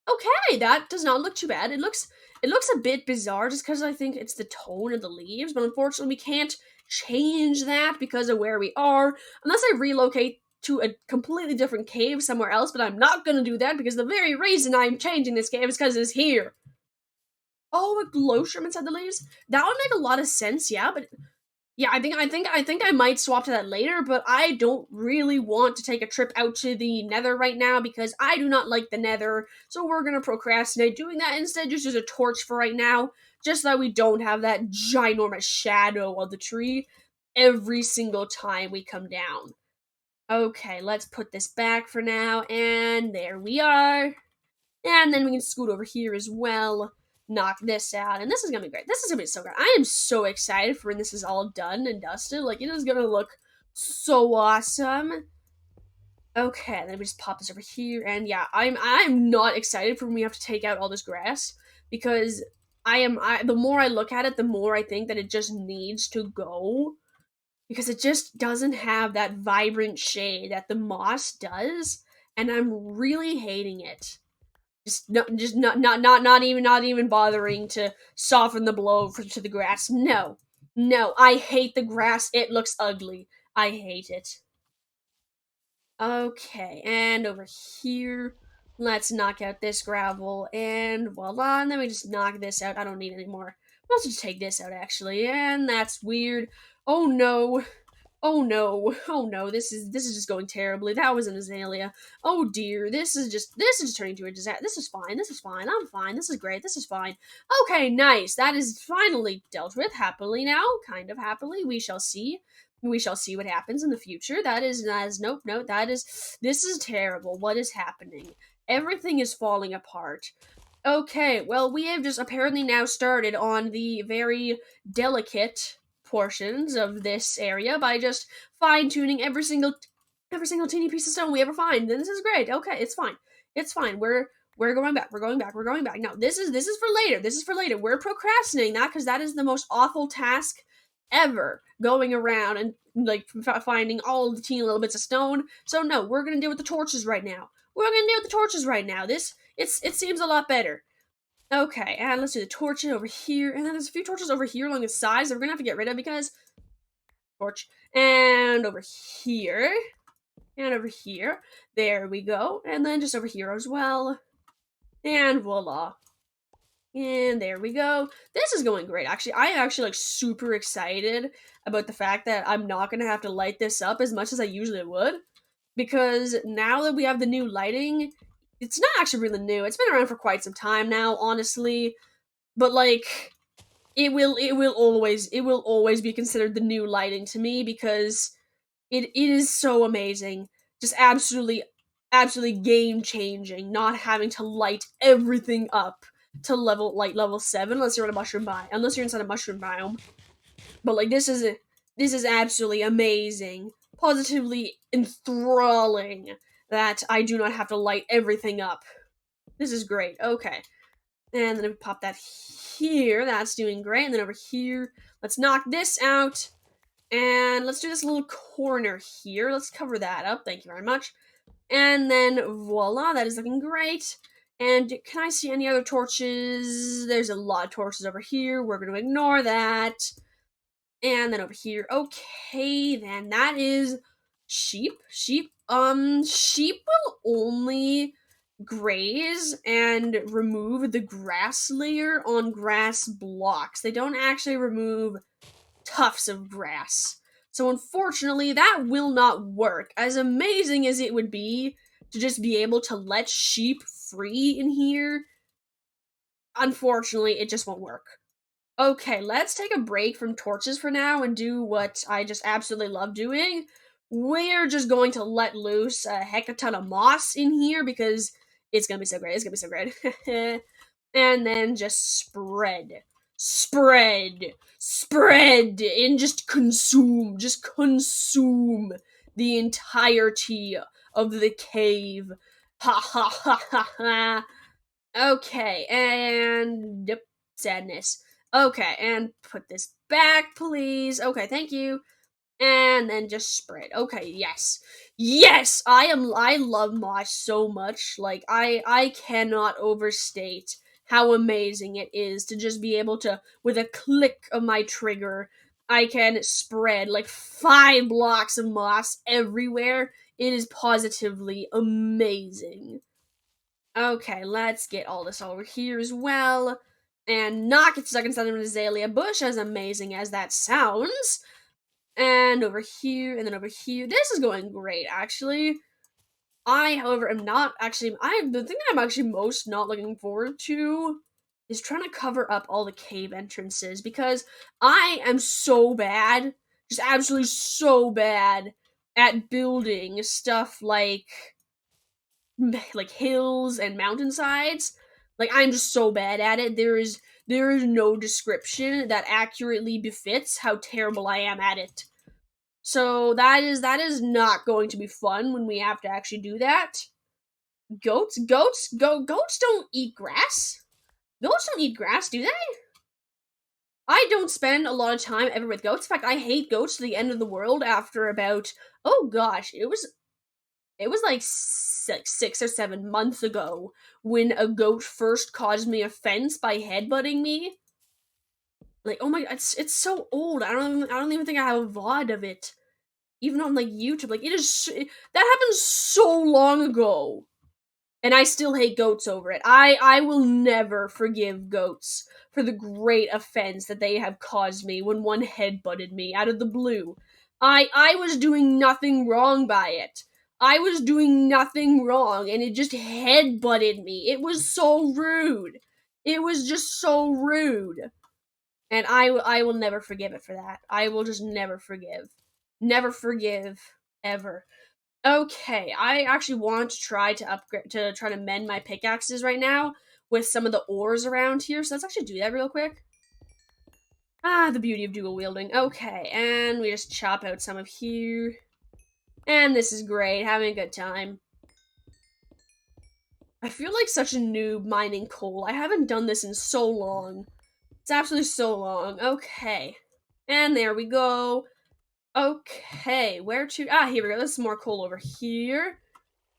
Okay, that does not look too bad. It looks a bit bizarre just because I think it's the tone of the leaves, but unfortunately we can't change that because of where we are, unless I relocate to a completely different cave somewhere else, but I'm not gonna do that because the very reason I'm changing this cave is because it's here. Oh, a glow shrimp inside the leaves? That would make a lot of sense, yeah, but yeah, I think I might swap to that later, but I don't really want to take a trip out to the Nether right now because I do not like the Nether. So we're gonna procrastinate doing that instead. Just use a torch for right now, just so that we don't have that ginormous shadow of the tree every single time we come down. Okay, let's put this back for now, and there we are. And then we can scoot over here as well. Knock this out, and this is gonna be great. This is gonna be so great. I am so excited for when this is all done and dusted. Like, it is gonna look so awesome. Okay, then we just pop this over here, and yeah, I'm not excited for when we have to take out all this grass because the more I look at it, the more I think that it just needs to go because it just doesn't have that vibrant shade that the moss does, and I'm really hating it. Not even bothering to soften the blow to the grass. No, I hate the grass. It looks ugly. I hate it. Okay, and over here, let's knock out this gravel, and voila, and then we just knock this out. I don't need any more. Let's just take this out, actually, and that's weird. Oh no. oh no, this is just going terribly. That was an azalea. Oh dear, this is turning into a disaster. This is fine, I'm fine, this is great, this is fine. Okay, nice. That is finally dealt with happily now, kind of happily. We shall see. We shall see what happens in the future. That is nope, no, this is terrible. What is happening? Everything is falling apart. Okay, well, we have just apparently now started on the very delicate portions of this area by just fine-tuning every single teeny piece of stone we ever find. Then this is great. Okay, it's fine. It's fine. We're going back. We're going back. We're going back. No, this is for later. This is for later. We're procrastinating that because that is the most awful task ever. Going around and like finding all the teeny little bits of stone. So no, we're gonna deal with the torches right now. We're gonna deal with the torches right now. It seems a lot better. Okay, and let's do the torches over here, and then there's a few torches over here along the sides that we're gonna have to get rid of because torch, and over here, and over here. There we go, and then just over here as well, and voila. And there we go. This is going great. Actually, I am actually like super excited about the fact that I'm not gonna have to light this up as much as I usually would, because now that we have the new lighting, it's not actually really new. It's been around for quite some time now, honestly. But like it will always be considered the new lighting to me because it is so amazing. Just absolutely game changing, not having to light everything up to level 7 unless you're in a mushroom biome. Unless you're inside a mushroom biome. But like this is absolutely amazing. Positively enthralling that I do not have to light everything up. This is great. Okay. And then we pop that here. That's doing great. And then over here, let's knock this out. And let's do this little corner here. Let's cover that up. Thank you very much. And then voila, that is looking great. And can I see any other torches? There's a lot of torches over here. We're going to ignore that. And then over here. Okay, then that is sheep. Sheep will only graze and remove the grass layer on grass blocks. They don't actually remove tufts of grass. So unfortunately, that will not work. As amazing as it would be to just be able to let sheep free in here, unfortunately, it just won't work. Okay, let's take a break from torches for now and do what I just absolutely love doing. We're just going to let loose a heck of a ton of moss in here because it's gonna be so great. It's gonna be so great. And then just spread, and just consume the entirety of the cave. Ha ha ha ha ha. Okay, and yep, sadness. Okay, and put this back, please. Okay, thank you. And then just spread. Okay, yes. Yes, I love moss so much. Like I cannot overstate how amazing it is to just be able to, with a click of my trigger, I can spread like 5 blocks of moss everywhere. It is positively amazing. Okay, let's get all this over here as well. And not get stuck inside of an azalea bush, as amazing as that sounds. And over here, and then over here. This is going great, actually. I, however, am not actually. The thing that I'm actually most not looking forward to is trying to cover up all the cave entrances because I am so bad, just absolutely so bad at building stuff like hills and mountainsides. Like I'm just so bad at it. There is no description that accurately befits how terrible I am at it. So that is not going to be fun when we have to actually do that. Goats don't eat grass. Goats don't eat grass, do they? I don't spend a lot of time ever with goats. In fact, I hate goats to the end of the world after about, oh gosh, it was like 6 or 7 months ago when a goat first caused me offense by headbutting me. Like, oh my god, it's so old. I don't even think I have a VOD of it. Even on like YouTube, like that happened so long ago. And I still hate goats over it. I will never forgive goats for the great offense that they have caused me when one headbutted me out of the blue. I was doing nothing wrong by it. I was doing nothing wrong, and it just headbutted me. It was so rude. It was just so rude. And I will never forgive it for that. I will just never forgive. Never forgive. Ever. Okay, I actually want to try to upgrade, to try to mend my pickaxes right now with some of the ores around here. So let's actually do that real quick. Ah, the beauty of dual wielding. Okay, and we just chop out some of here. And this is great, having a good time. I feel like such a noob mining coal. I haven't done this in so long. It's absolutely so long. Okay. And there we go. Okay, where to? Ah, here we go. There's some more coal over here.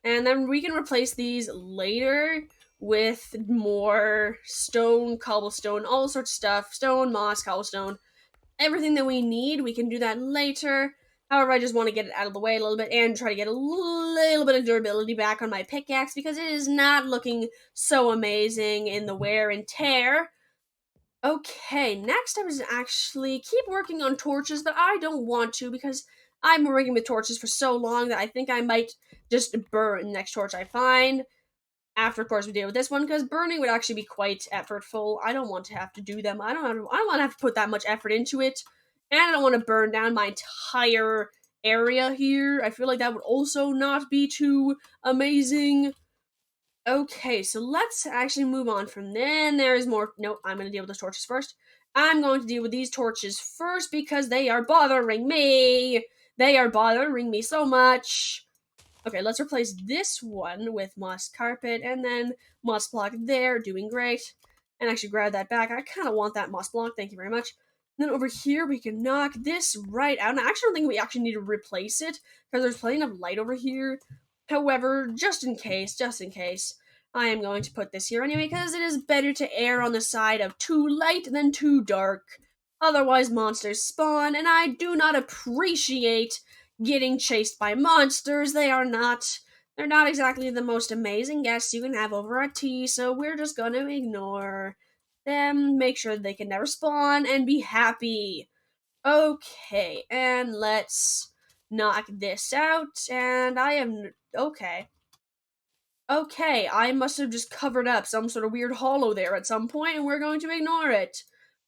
And then we can replace these later with more stone, cobblestone, all sorts of stuff. Stone, moss, cobblestone. Everything that we need, we can do that later. However, I just want to get it out of the way a little bit and try to get a little bit of durability back on my pickaxe because it is not looking so amazing in the wear and tear. Okay, next step is actually keep working on torches, but I don't want to because I'm working with torches for so long that I think I might just burn the next torch I find. After, of course, we deal with this one because burning would actually be quite effortful. I don't want to have to do them. I don't want to have to put that much effort into it, and I don't want to burn down my entire area here. I feel like that would also not be too amazing. Okay, so let's actually move on from then. There is more. Nope, I'm going to deal with those torches first. I'm going to deal with these torches first because they are bothering me. They are bothering me so much. Okay, let's replace this one with moss carpet and then moss block there, doing great. And actually grab that back. I kind of want that moss block, thank you very much. And then over here, we can knock this right out. And I actually don't think we actually need to replace it because there's plenty of light over here. However, just in case, I am going to put this here anyway because it is better to err on the side of too light than too dark. Otherwise, monsters spawn, and I do not appreciate getting chased by monsters. They're not exactly the most amazing guests you can have over at tea, so we're just gonna ignore them, make sure they can never spawn, and be happy. Okay, and let's knock this out, and I am okay. Okay, I must have just covered up some sort of weird hollow there at some point, and we're going to ignore it.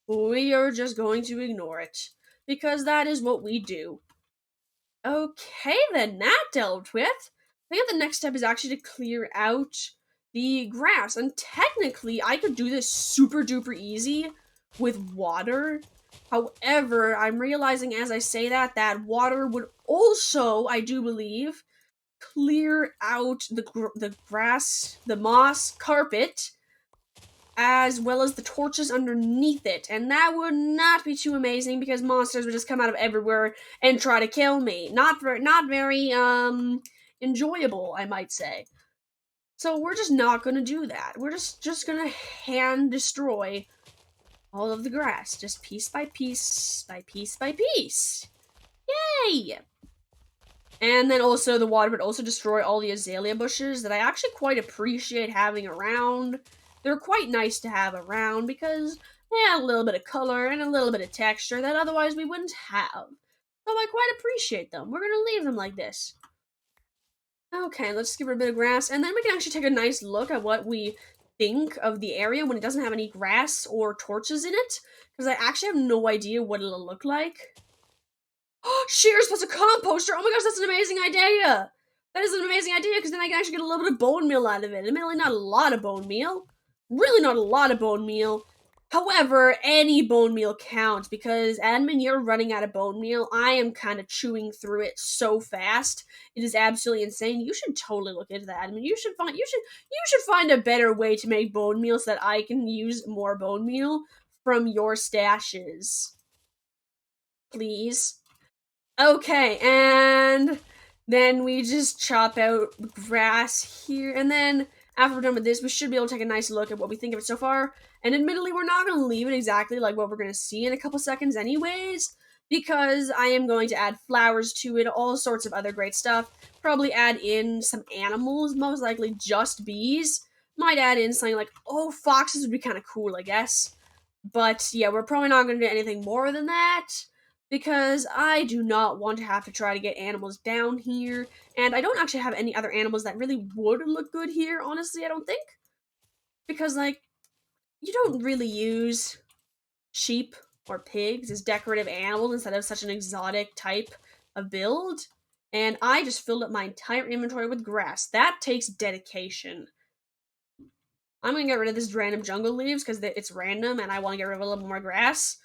We are just going to ignore it. Because that is what we do. Okay, then, that dealt with. I think the next step is actually to clear out the grass. And technically, I could do this super duper easy with water. However, I'm realizing as I say that, that water would also, I do believe, clear out the grass, the moss carpet, as well as the torches underneath it, and that would not be too amazing because monsters would just come out of everywhere and try to kill me. Not very enjoyable, I might say. So we're just not gonna do that. We're just gonna hand destroy all of the grass, just piece by piece, by piece by piece. Yay! And then also the water would also destroy all the azalea bushes that I actually quite appreciate having around. They're quite nice to have around because they add a little bit of color and a little bit of texture that otherwise we wouldn't have. So I quite appreciate them. We're gonna leave them like this. Okay, let's give her a bit of grass, and then we can actually take a nice look at what we think of the area when it doesn't have any grass or torches in it, because I actually have no idea what it'll look like. Shears plus a composter. Oh my gosh, that's an amazing idea. That is an amazing idea because then I can actually get a little bit of bone meal out of it. Admittedly, not a lot of bone meal. Really not a lot of bone meal. However, any bone meal counts because admin, you're running out of bone meal. I am kind of chewing through it so fast. It is absolutely insane. You should totally look into that, admin. You should find a better way to make bone meal so that I can use more bone meal from your stashes. Please. Okay, and then we just chop out grass here, and then after we're done with this, we should be able to take a nice look at what we think of it so far. And admittedly, we're not going to leave it exactly like what we're going to see in a couple seconds anyways, because I am going to add flowers to it, all sorts of other great stuff. Probably add in some animals, most likely just bees. Might add in something like, oh, foxes would be kind of cool, I guess. But yeah, we're probably not going to do anything more than that. because I do not want to have to try to get animals down here, and I don't actually have any other animals that really would look good here, honestly, I don't think. Because, like, you don't really use sheep or pigs as decorative animals instead of such an exotic type of build. And I just filled up my entire inventory with grass. That takes dedication. I'm gonna get rid of this random jungle leaves because it's random and I want to get rid of a little more grass.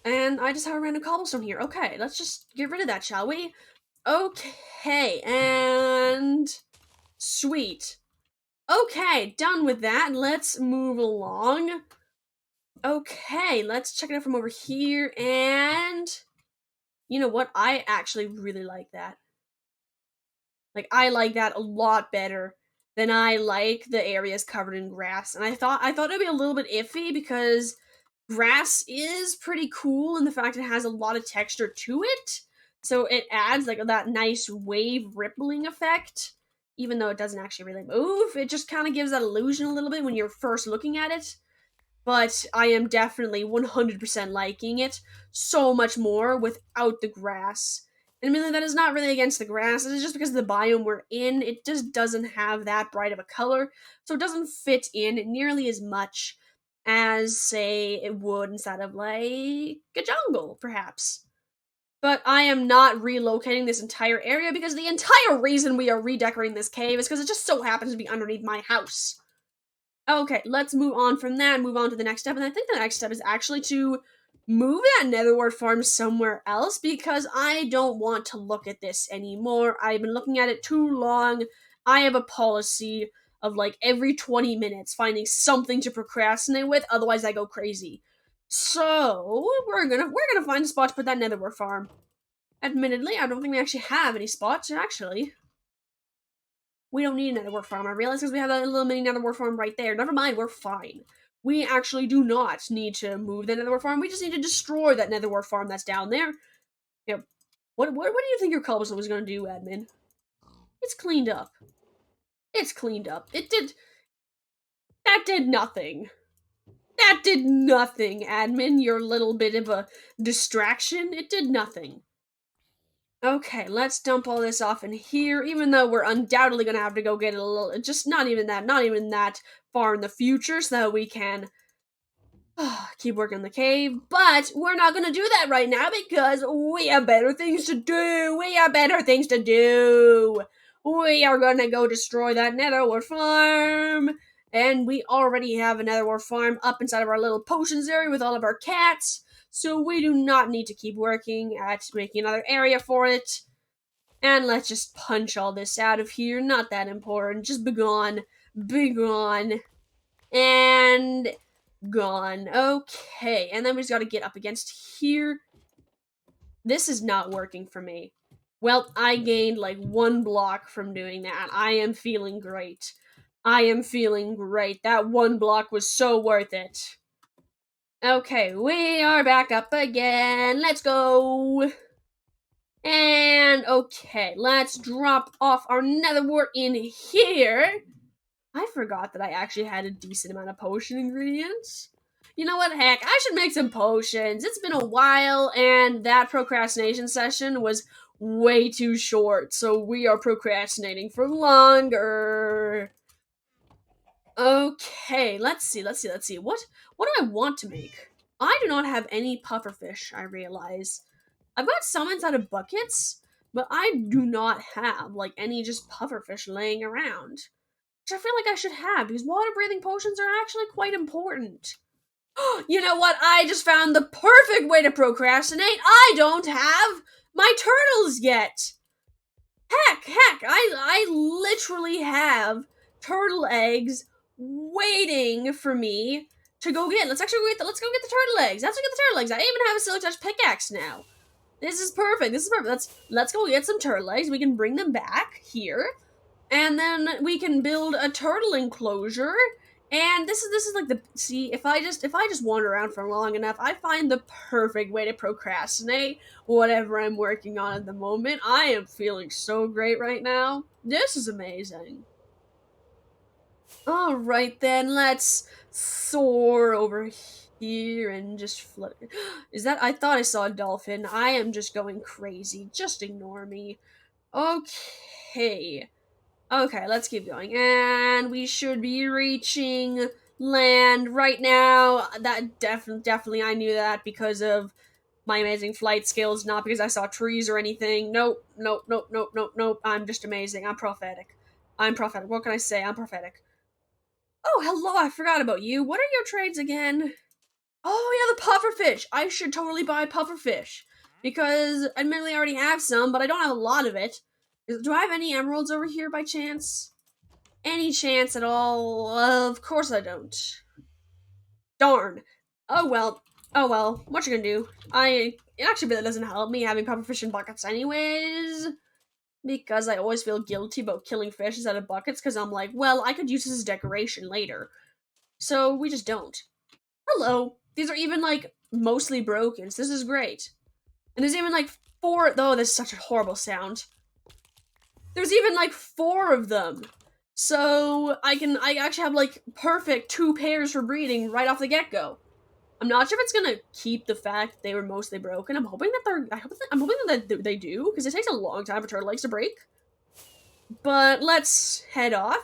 And I just have a random cobblestone here. Okay, let's just get rid of that, shall we? Okay, and sweet. Okay, done with that. Let's move along. Okay, let's check it out from over here, and you know what? I actually really like that. Like, I like that a lot better than I like the areas covered in grass. And I thought it'd be a little bit iffy because grass is pretty cool in the fact it has a lot of texture to it. So it adds like that nice wave rippling effect. Even though it doesn't actually really move, it just kind of gives that illusion a little bit when you're first looking at it. But I am definitely 100% liking it so much more without the grass. And admittedly, that is not really against the grass. It is just because of the biome we're in. It just doesn't have that bright of a color, so it doesn't fit in nearly as much as, say, it would inside of like a jungle, perhaps. But I am not relocating this entire area because the entire reason we are redecorating this cave is because it just so happens to be underneath my house. Okay, let's move on from that and move on to the next step. And I think the next step is actually to move that netherwort farm somewhere else because I don't want to look at this anymore. I've been looking at it too long. I have a policy of like every 20 minutes finding something to procrastinate with, otherwise I go crazy. So we're gonna find a spot to put that netherwort farm. Admittedly, I don't think we actually have any spots, actually. We don't need another work farm. I realize because we have that little mini nether work farm right there. Never mind, we're fine. We actually do not need to move the nether work farm. We just need to destroy that nether work farm that's down there. Yep. What do you think your cobblestone was going to do, admin? It's cleaned up. It's cleaned up. That did nothing. That did nothing, admin. Your little bit of a distraction. It did nothing. Okay, let's dump all this off in here, even though we're undoubtedly gonna have to go get it a little, just not even that far in the future, so that we can keep working the cave, but we're not gonna do that right now because we have better things to do! We have better things to do! We are gonna go destroy that netherwort farm! And we already have a netherwort farm up inside of our little potions area with all of our cats, so we do not need to keep working at making another area for it. And let's just punch all this out of here. Not that important. Just be gone. Be gone. And gone. Okay. And then we just gotta get up against here. This is not working for me. Well, I gained like 1 block from doing that. I am feeling great. I am feeling great. That 1 block was so worth it. Okay, we are back up again. Let's go. And okay, let's drop off our netherwort in here. I forgot that I actually had a decent amount of potion ingredients. You know what, heck, I should make some potions. It's been a while, and that procrastination session was way too short, so we are procrastinating for longer. Okay, let's see. What do I want to make? I do not have any pufferfish, I realize. I've got some inside of buckets, but I do not have, like, any just pufferfish laying around. Which I feel like I should have, because water-breathing potions are actually quite important. You know what? I just found the perfect way to procrastinate. I don't have my turtles yet. Heck, I literally have turtle eggs waiting for me to go get. Let's go get the turtle eggs. Let's go get the turtle eggs. I even have a silk touch pickaxe now. This is perfect. Let's go get some turtle eggs. We can bring them back here, and then we can build a turtle enclosure. And this is like if I just wander around for long enough, I find the perfect way to procrastinate whatever I'm working on at the moment. I am feeling so great right now. This is amazing. All right then, let's soar over here and just float. Is that? I thought I saw a dolphin. I am just going crazy. Just ignore me. Okay. Okay, let's keep going. And we should be reaching land right now. That definitely I knew that because of my amazing flight skills, not because I saw trees or anything. Nope, nope, nope, nope, nope, nope. I'm just amazing. I'm prophetic. I'm prophetic. What can I say? I'm prophetic. Oh, hello, I forgot about you. What are your trades again? Oh, yeah, the pufferfish. I should totally buy pufferfish. Because admittedly I already have some, but I don't have a lot of it. Do I have any emeralds over here by chance? Any chance at all? Of course I don't. Darn. Oh well. Oh well. What you gonna do? It actually really doesn't help me having pufferfish in buckets anyways. Because I always feel guilty about killing fish instead of buckets, because I'm like, well, I could use this as decoration later. So we just don't. Hello. These are even like mostly broken, so this is great. And there's even like four. Oh, that's such a horrible sound. There's even like four of them. So I actually have like perfect 2 pairs for breeding right off the get-go. I'm not sure if it's gonna keep the fact they were mostly broken. I'm hoping that I'm hoping that they do, because it takes a long time for turtle eggs to break. But let's head off,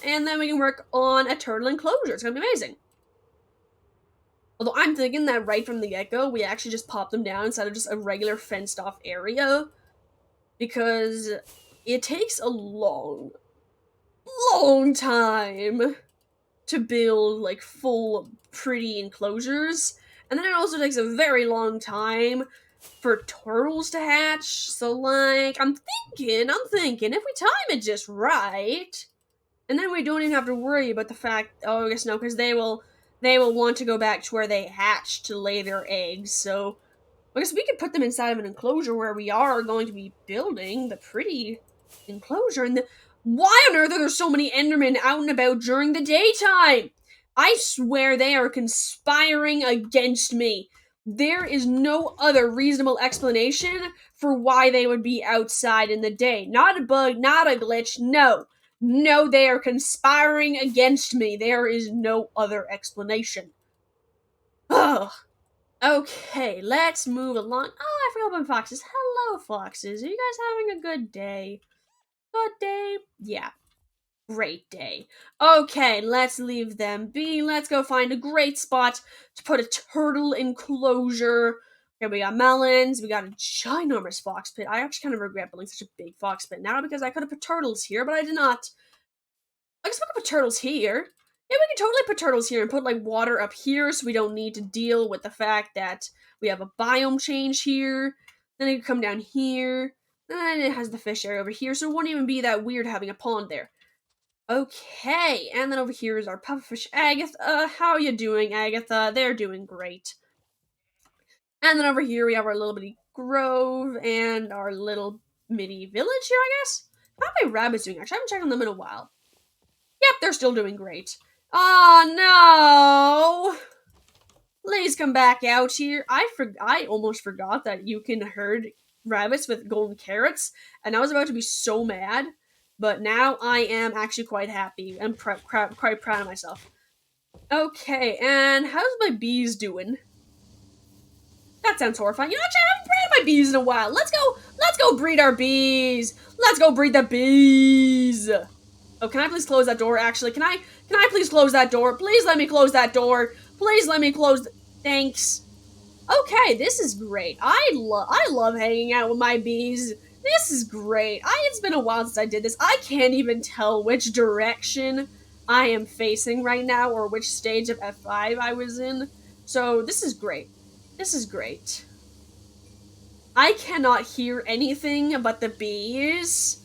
and then we can work on a turtle enclosure. It's gonna be amazing. Although I'm thinking that right from the get-go, we actually just pop them down instead of just a regular fenced-off area. Because it takes a long time to build, like, full, pretty enclosures. And then it also takes a very long time for turtles to hatch. So, like, I'm thinking, if we time it just right, and then we don't even have to worry about the fact, oh, I guess no, because they will want to go back to where they hatched to lay their eggs, so I guess we could put them inside of an enclosure where we are going to be building the pretty enclosure. And why on earth are there so many Endermen out and about during the daytime? I swear they are conspiring against me. There is no other reasonable explanation for why they would be outside in the day. Not a bug, not a glitch, no. No, they are conspiring against me. There is no other explanation. Ugh. Okay, let's move along. Oh, I forgot about foxes. Hello, foxes. Are you guys having a good day? Good day? Yeah. Great day. Okay, let's leave them be. Let's go find a great spot to put a turtle enclosure. Okay, we got melons. We got a ginormous fox pit. I actually kind of regret building such a big fox pit now because I could have put turtles here, but I did not. I guess we could put turtles here. Yeah, we can totally put turtles here and put, like, water up here so we don't need to deal with the fact that we have a biome change here. Then it can come down here. And it has the fish area over here, so it won't even be that weird having a pond there. Okay, and then over here is our pufferfish Agatha. How you doing, Agatha? They're doing great. And then over here we have our little bitty grove and our little mini village here, I guess. How are my rabbits doing? Actually, I haven't checked on them in a while. Yep, they're still doing great. Oh no! Please come back out here. I almost forgot that you can herd rabbits with golden carrots, and I was about to be so mad, but now I am actually quite happy. I'm quite proud of myself. Okay, and how's my bees doing? That sounds horrifying. You know what? I haven't bred my bees in a while. Let's go breed our bees. Let's go breed the bees. Oh, can I please close that door? Actually, can I please close that door? Please let me close that door. Please let me close. Thanks. Okay, this is great. I love hanging out with my bees. This is great. It's been a while since I did this. I can't even tell which direction I am facing right now or which stage of F5 I was in. So this is great. This is great. I cannot hear anything but the bees.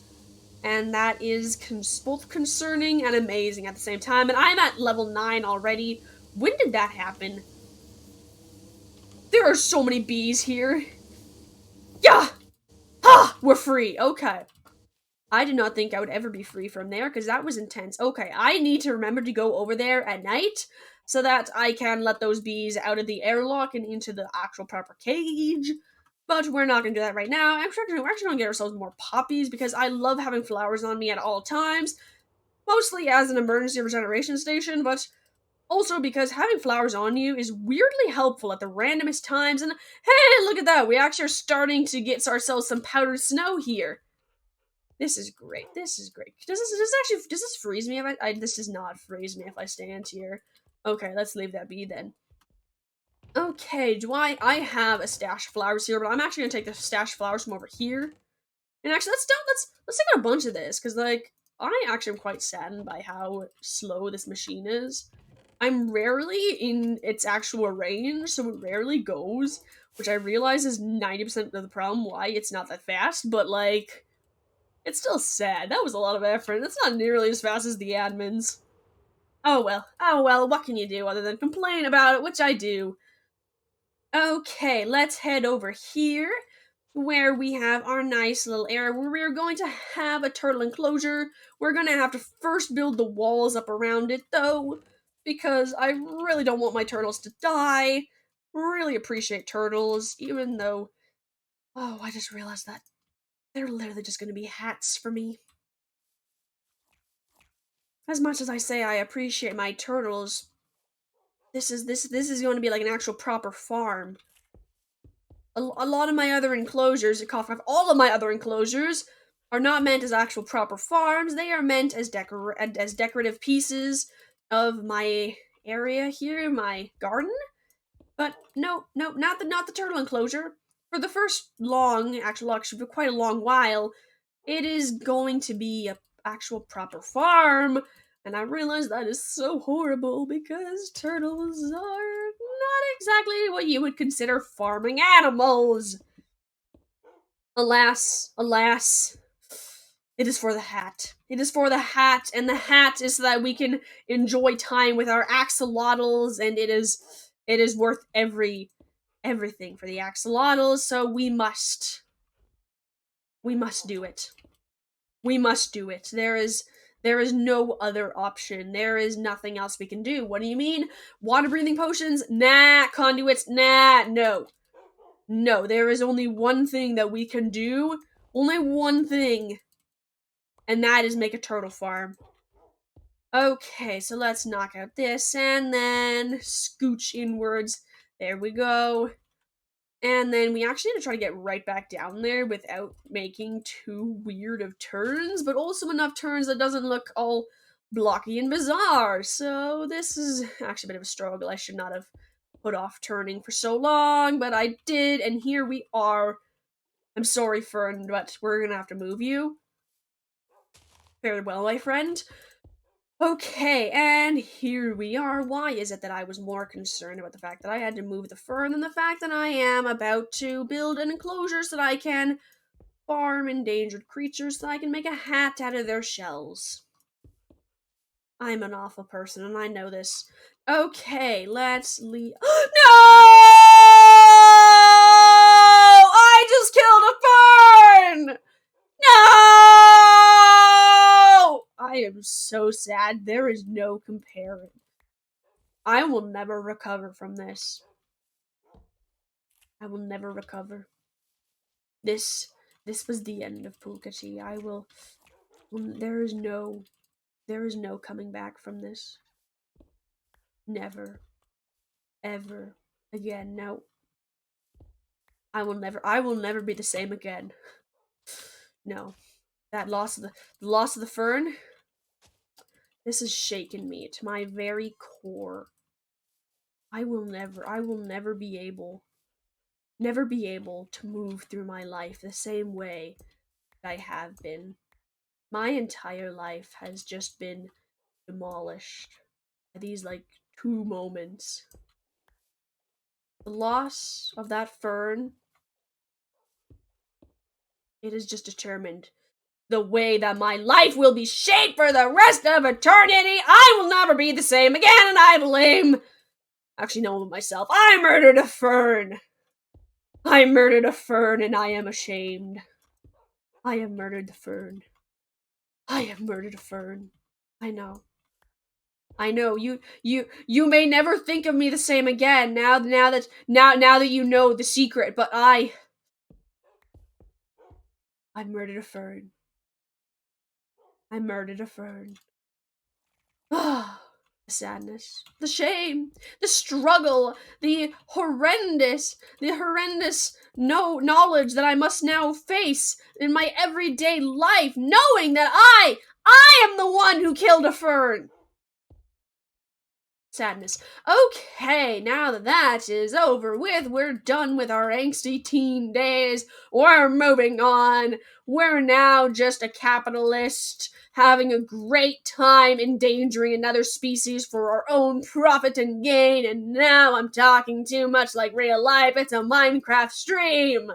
And that is both concerning and amazing at the same time. And I'm at level 9 already. When did that happen? There are so many bees here. Yeah! Ha! We're free. Okay. I did not think I would ever be free from there, because that was intense. Okay, I need to remember to go over there at night, so that I can let those bees out of the airlock and into the actual proper cage. But we're not going to do that right now. We're actually going to get ourselves more poppies, because I love having flowers on me at all times. Mostly as an emergency regeneration station, but Also, because having flowers on you is weirdly helpful at the randomest times, and hey, look at that! We actually are starting to get ourselves some powdered snow here. This is great. This is great. Does this freeze me if this does not freeze me if I stand here. Okay, let's leave that be then. Okay, I have a stash of flowers here, but I'm actually gonna take the stash of flowers from over here. And actually, let's take out a bunch of this, because like I actually am quite saddened by how slow this machine is. I'm rarely in its actual range, so it rarely goes, which I realize is 90% of the problem why it's not that fast, but like it's still sad. That was a lot of effort. It's not nearly as fast as the admins. Oh well. Oh well, what can you do other than complain about it, which I do. Okay, let's head over here where we have our nice little area where we're going to have a turtle enclosure. We're gonna have to first build the walls up around it though, because I really don't want my turtles to die. Really appreciate turtles, even though, oh, I just realized that they're literally just gonna be hats for me. As much as I say I appreciate my turtles, this is going to be like an actual proper farm. A lot of my other enclosures, all of my other enclosures, are not meant as actual proper farms. They are meant as decorative pieces of my area here, my garden. But no, not the turtle enclosure. For the first actually for quite a long while, it is going to be a actual proper farm. And I realize that is so horrible because turtles are not exactly what you would consider farming animals. Alas, alas, it is for the hat. It is for the hat, and the hat is so that we can enjoy time with our axolotls, and it is worth everything for the axolotls, so we must do it. We must do it. There is no other option. There is nothing else we can do. What do you mean? Water breathing potions? Nah. Conduits? Nah. No. No, there is only one thing that we can do. Only one thing. And that is make a turtle farm. Okay, so let's knock out this and then scooch inwards. There we go. And then we actually need to try to get right back down there without making too weird of turns, but also enough turns that doesn't look all blocky and bizarre. So this is actually a bit of a struggle. I should not have put off turning for so long, but I did, and here we are. I'm sorry, Fern, but we're gonna have to move you. Very well, my friend. Okay, and here we are. Why is it that I was more concerned about the fact that I had to move the fern than the fact that I am about to build an enclosure so that I can farm endangered creatures so I can make a hat out of their shells? I'm an awful person and I know this. Okay, let's leave. No! I just killed a fern! No! I am so sad. There is no comparing. I will never recover from this. I will never recover. This was the end of Pulkati. There is no coming back from this. Never. Ever again. No. I will never be the same again. No. That loss of the fern, this has shaken me to my very core. I will never be able to move through my life the same way I have been. My entire life has just been demolished by these like 2 moments. The loss of that fern, it has just determined the way that my life will be shaped for the rest of eternity. I will never be the same again, and I blame actually no one but myself. I murdered a fern. I murdered a fern, and I am ashamed. I have murdered the fern. I have murdered a fern. I know. I know. You may never think of me the same again now that you know the secret, but I murdered a fern. I murdered a fern. Ah, sadness, the shame, the struggle, the horrendous no knowledge that I must now face in my everyday life, knowing that I am the one who killed a fern. Sadness. Okay, now that that is over with, we're done with our angsty teen days. We're moving on. We're now just a capitalist having a great time endangering another species for our own profit and gain. And now I'm talking too much like real life. It's a Minecraft stream.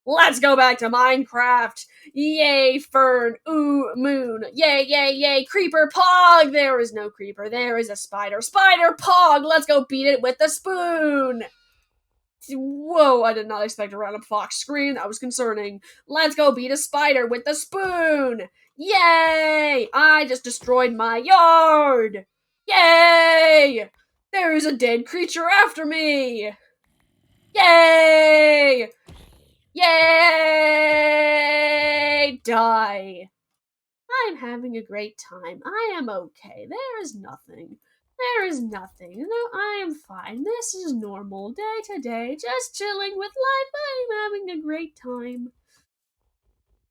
Let's go back to Minecraft. Yay, fern, ooh, moon. Yay, yay, yay, creeper, pog. There is no creeper. There is a spider. Spider, pog. Let's go beat it with the spoon. Whoa, I did not expect a random fox scream. That was concerning. Let's go beat a spider with the spoon. Yay! I just destroyed my yard. Yay! There is a dead creature after me. Yay! Yay! Die. I'm having a great time. I am okay. There is nothing. There is nothing. No, I am fine. This is normal, day to day, just chilling with life. I'm having a great time.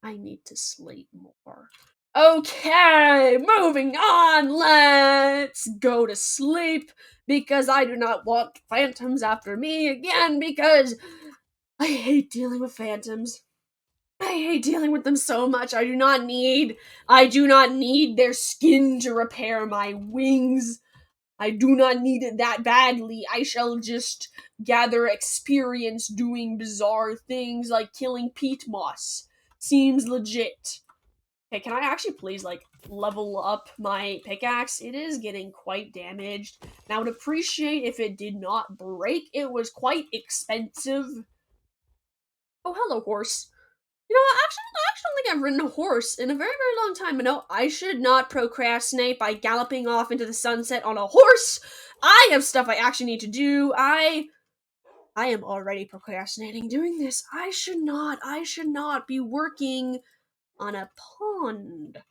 I need to sleep more. Okay, moving on. Let's go to sleep because I do not want phantoms after me again because I hate dealing with phantoms. I hate dealing with them so much. I do not need their skin to repair my wings. I do not need it that badly. I shall just gather experience doing bizarre things like killing peat moss. Seems legit. Okay, can I actually please, like, level up my pickaxe? It is getting quite damaged. And I would appreciate if it did not break. It was quite expensive. Oh, hello, horse. You know what? I actually don't think I've ridden a horse in a very, very long time. But no, I should not procrastinate by galloping off into the sunset on a horse. I have stuff I actually need to do. I am already procrastinating doing this. I should not be working on a pond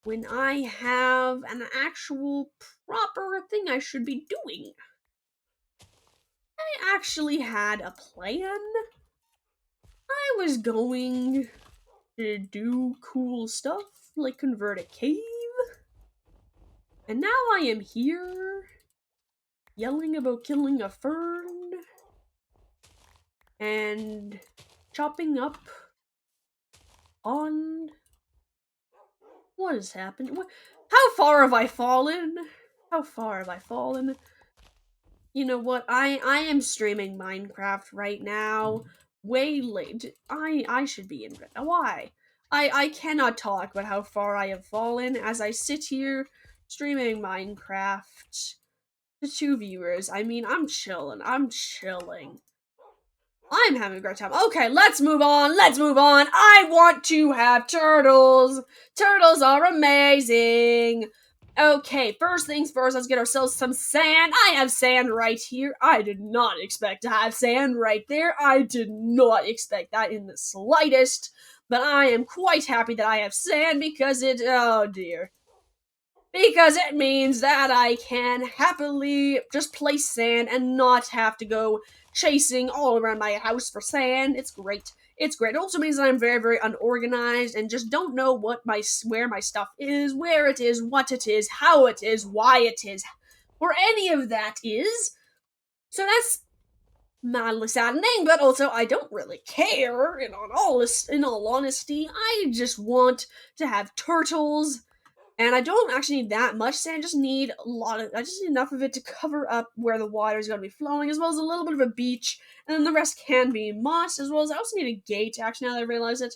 when I have an actual proper thing I should be doing. I actually had a plan. I was going to do cool stuff, like convert a cave. And now I am here, yelling about killing a fern, and chopping up on... What has happened? How far have I fallen? How far have I fallen? You know what? I am streaming Minecraft right now. Way late. I should be in bed. Why? I cannot talk about how far I have fallen as I sit here streaming Minecraft to 2 viewers. I mean, I'm chilling. I'm chilling. I'm having a great time. Okay, let's move on. Let's move on. I want to have turtles. Turtles are amazing. Okay, first things first, let's get ourselves some sand. I have sand right here. I did not expect to have sand right there. I did not expect that in the slightest. But I am quite happy that I have sand because oh dear. Because it means that I can happily just place sand and not have to go chasing all around my house for sand. It's great. It's great. It also means that I'm very, very unorganized and just don't know where my stuff is, where it is, what it is, how it is, why it is, or any of that is. So that's mildly saddening, but also I don't really care. In all honesty, I just want to have turtles. And I don't actually need that much sand, I just need enough of it to cover up where the water is going to be flowing, as well as a little bit of a beach, and then the rest can be moss, as well as I also need a gate, actually, now that I realize it.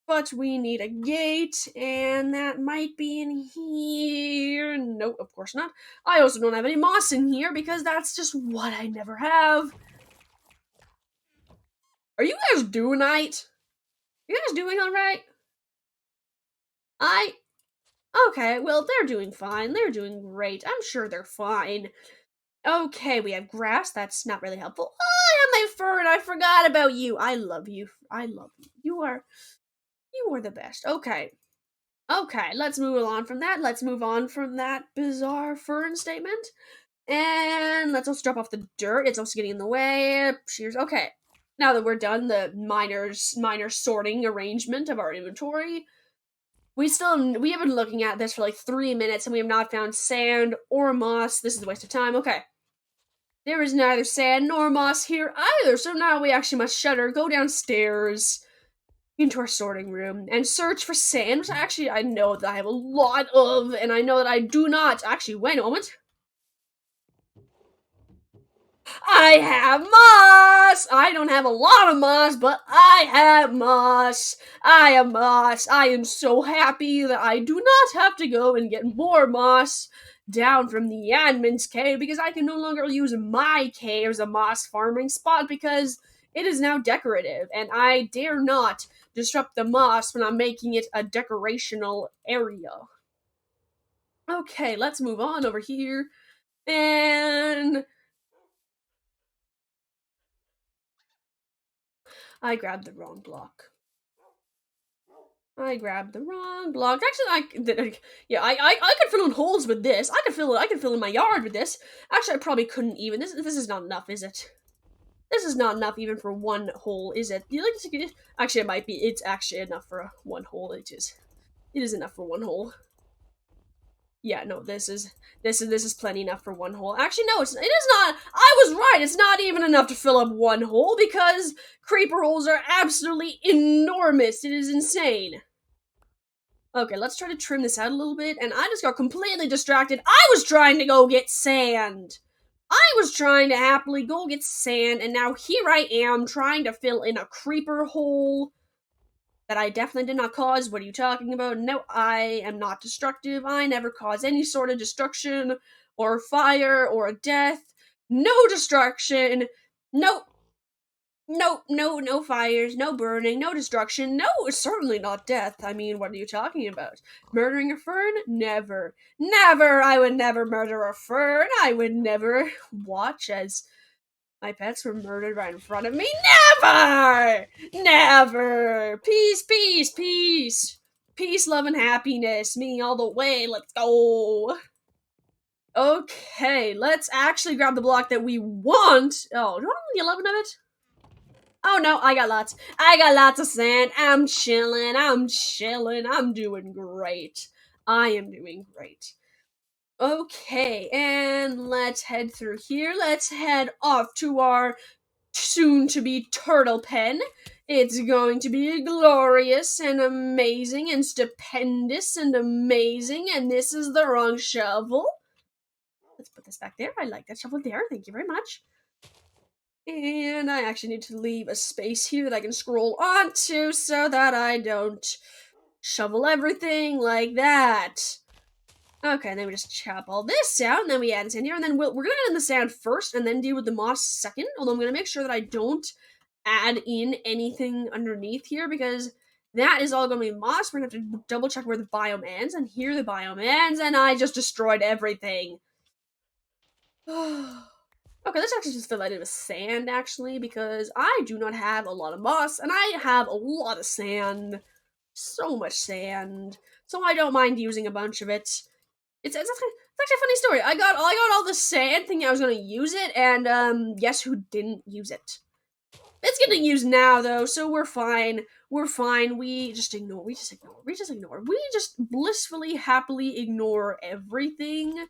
But we need a gate, and that might be in here. No, of course not. I also don't have any moss in here, because that's just what I never have. Are you guys doing right? You guys doing alright? Okay, well, they're doing fine. They're doing great. I'm sure they're fine. Okay, we have grass. That's not really helpful. Oh, I have my fern. I forgot about you. I love you. I love you. You are the best. Okay. Okay, let's move on from that. Let's move on from that bizarre fern statement. And let's also drop off the dirt. It's also getting in the way. Shears. Okay. Now that we're done the minor sorting arrangement of our inventory, we have been looking at this for like 3 minutes and we have not found sand or moss. This is a waste of time. Okay. There is neither sand nor moss here either, so now we actually must shudder, go downstairs into our sorting room and search for sand, which actually I know that I have a lot of, and I know that I do not. Actually, wait a moment. I have moss! I don't have a lot of moss, but I have moss. I have moss. I am so happy that I do not have to go and get more moss down from the admin's cave because I can no longer use my cave as a moss farming spot because it is now decorative and I dare not disrupt the moss when I'm making it a decorational area. Okay, let's move on over here. And I grabbed the wrong block. I grabbed the wrong block. Actually, I could fill in holes with this. I could fill in my yard with this. Actually, I probably couldn't even. This is not enough, is it? This is not enough even for one hole, is it? You like to, actually, it might be. It's actually enough for one hole. It is. It is enough for one hole. Yeah, no, this is plenty enough for one hole. Actually, no, it is not. I was right. It's not even enough to fill up one hole because creeper holes are absolutely enormous. It is insane. Okay, let's try to trim this out a little bit, and I just got completely distracted. I was trying to go get sand! I was trying to happily go get sand, and now here I am trying to fill in a creeper hole that I definitely did not cause. What are you talking about? No, I am not destructive. I never cause any sort of destruction, or fire, or death. No destruction! Nope. No fires, no burning, no destruction, no, certainly not death. I mean, what are you talking about? Murdering a fern? Never. Never! I would never murder a fern! I would never watch as my pets were murdered right in front of me. Never! Never! Peace, peace, peace! Peace, love, and happiness. Me all the way. Let's go! Okay, let's actually grab the block that we want. Oh, do you want only 11 of it? Oh no, I got lots. I got lots of sand. I'm chilling. I'm doing great. I am doing great. Okay, and let's head through here. Let's head off to our soon to be turtle pen. It's going to be glorious and amazing and stupendous and amazing. And this is the wrong shovel. Let's put this back there. I like that shovel there. Thank you very much. And I actually need to leave a space here that I can scroll onto so that I don't shovel everything like that. Okay, and then we just chop all this out, and then we add this in here, and then we're gonna add in the sand first, and then deal with the moss second, although I'm gonna make sure that I don't add in anything underneath here, because that is all gonna be moss. We're gonna have to double check where the biome ends, and here the biome ends, and I just destroyed everything. Okay, let's actually just fill that in with sand, actually, because I do not have a lot of moss, and I have a lot of sand. So much sand. So I don't mind using a bunch of it. It's actually a funny story. I got all the sand thinking I was gonna use it, and guess who didn't use it? It's getting used now though, so we're fine. We're fine. We just ignore. We just blissfully, happily ignore everything,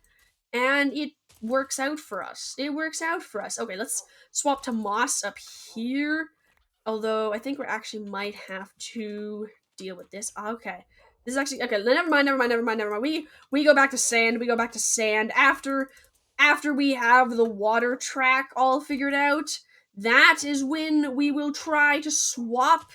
and it works out for us. It works out for us. Okay, let's swap to moss up here. Although I think we actually might have to deal with this. Okay. This is actually okay. Never mind. We go back to sand. We go back to sand after we have the water track all figured out. That is when we will try to swap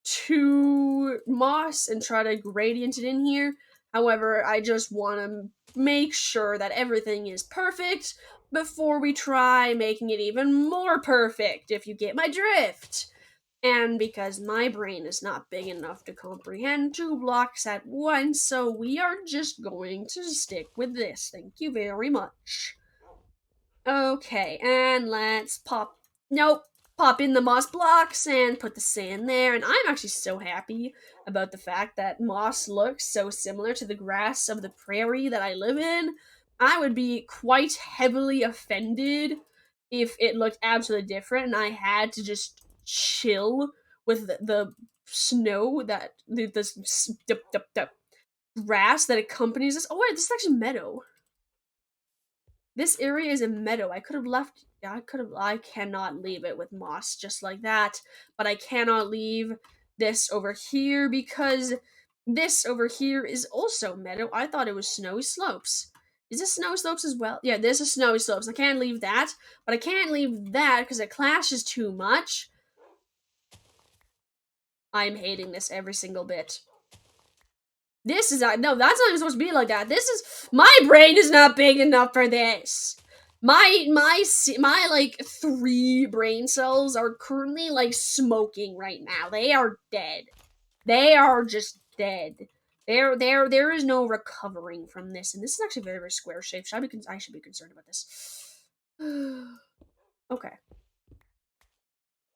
to moss and try to gradient it in here. However, I just want to make sure that everything is perfect before we try making it even more perfect, if you get my drift. And because my brain is not big enough to comprehend 2 blocks at once, so we are just going to stick with this. Thank you very much. Okay, and let's pop. Nope. pop in the moss blocks and put the sand there. And I'm actually so happy about the fact that moss looks so similar to the grass of the prairie that I live in. I would be quite heavily offended if it looked absolutely different and I had to just chill with the snow that the grass that accompanies us. Oh wait, this is actually meadow. This area is a meadow. I could have left. I cannot leave it with moss just like that. But I cannot leave this over here because this over here is also meadow. I thought it was snowy slopes. Is this snowy slopes as well? Yeah, this is snowy slopes. I can't leave that. But I can't leave that because it clashes too much. I'm hating this every single bit. This is no, that's not even supposed to be like that. This is my brain is not big enough for this. My like 3 brain cells are currently like smoking right now. They are dead. They are just dead. There is no recovering from this, and this is actually very square shaped. I should be concerned about this. Okay.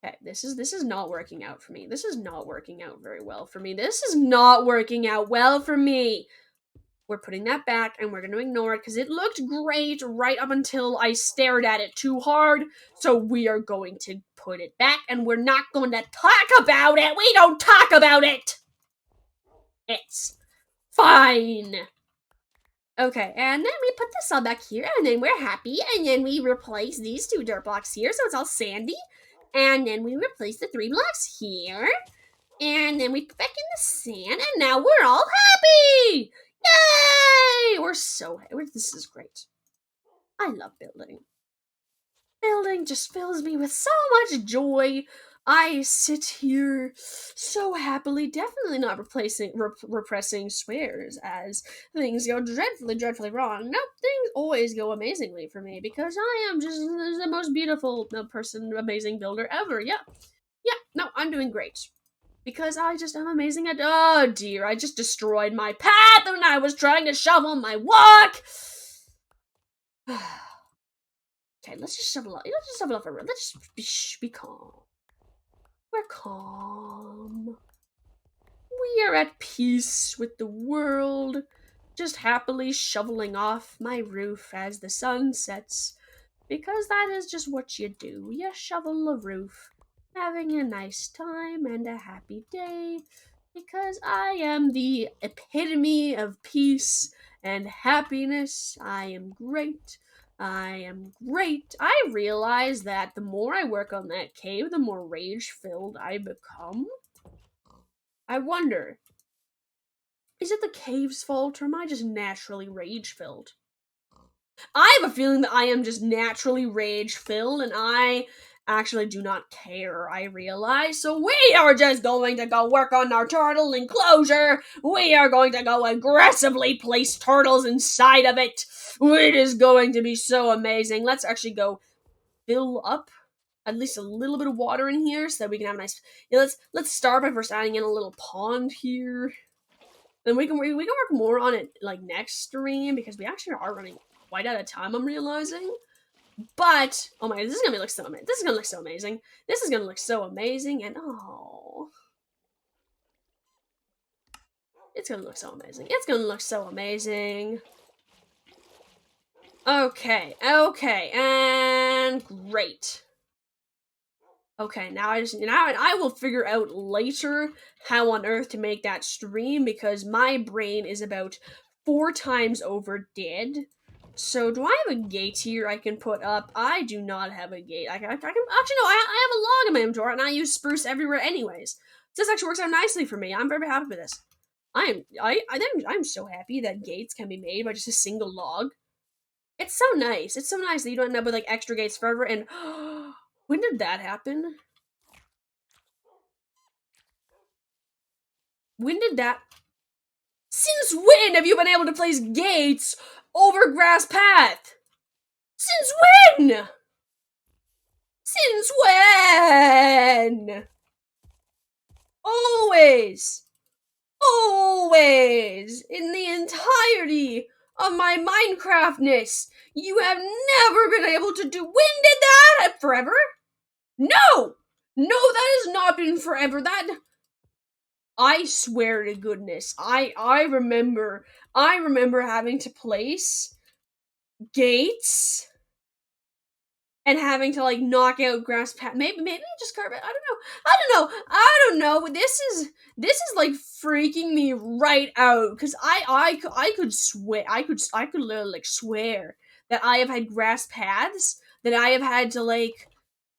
Okay, this is not working out for me. This is not working out very well for me. This is not working out well for me. We're putting that back and we're going to ignore it because it looked great right up until I stared at it too hard. So we are going to put it back and we're not going to talk about it. We don't talk about it. It's fine. Okay, and then we put this all back here and then we're happy. And then we replace these 2 dirt blocks here so it's all sandy. And then we replace the 3 blocks here. And then we put back in the sand. And now we're all happy! Yay! We're so happy. This is great. I love building. Building just fills me with so much joy. I sit here so happily, definitely not repressing swears as things go dreadfully wrong. Nope, things always go amazingly for me because I am just the most beautiful person, amazing builder ever. Yeah, no, I'm doing great. Because I just am amazing at. Oh dear, I just destroyed my path when I was trying to shovel my walk! Okay, let's just shovel up. Let's just shovel up. Let's just be calm. We're calm. We are at peace with the world, just happily shoveling off my roof as the sun sets, because that is just what you do. You shovel a roof, having a nice time and a happy day, because I am the epitome of peace and happiness. I am great. I am great. I realize that the more I work on that cave, the more rage-filled I become. I wonder, is it the cave's fault or am I just naturally rage-filled? I have a feeling that I am just naturally rage-filled and I actually do not care, I realize. So we are just going to go work on our turtle enclosure. We are going to go aggressively place turtles inside of it. It is going to be so amazing. Let's actually go fill up at least a little bit of water in here so that we can have a nice. Yeah, let's start by first adding in a little pond here. Then we can work more on it like next stream because we actually are running quite out of time. I'm realizing. But oh my god, this is gonna look so amazing. This is gonna look so amazing. This is gonna look so amazing, and oh, it's gonna look so amazing. It's gonna look so amazing. Okay, and great. Okay, now I will figure out later how on earth to make that stream because my brain is about 4 times over dead. So do I have a gate here I can put up? I do not have a gate. I can actually no. I have a log in my inventory and I use spruce everywhere anyways. This actually works out nicely for me. I'm very happy with this. I'm so happy that gates can be made by just a single log. It's so nice. It's so nice that you don't end up with like extra gates forever. And when did that happen? When did that? Since when have you been able to place gates over grass path? Since when? Since when? Always. Always. In the entirety of my Minecraftness, you have never been able to do. When did that? Forever? No! No, that has not been forever. That I swear to goodness. I remember having to place gates and having to like knock out grass pat maybe just carpet. I don't know. This is like freaking me right out because I could swear I could literally like swear that I have had grass paths that I have had to like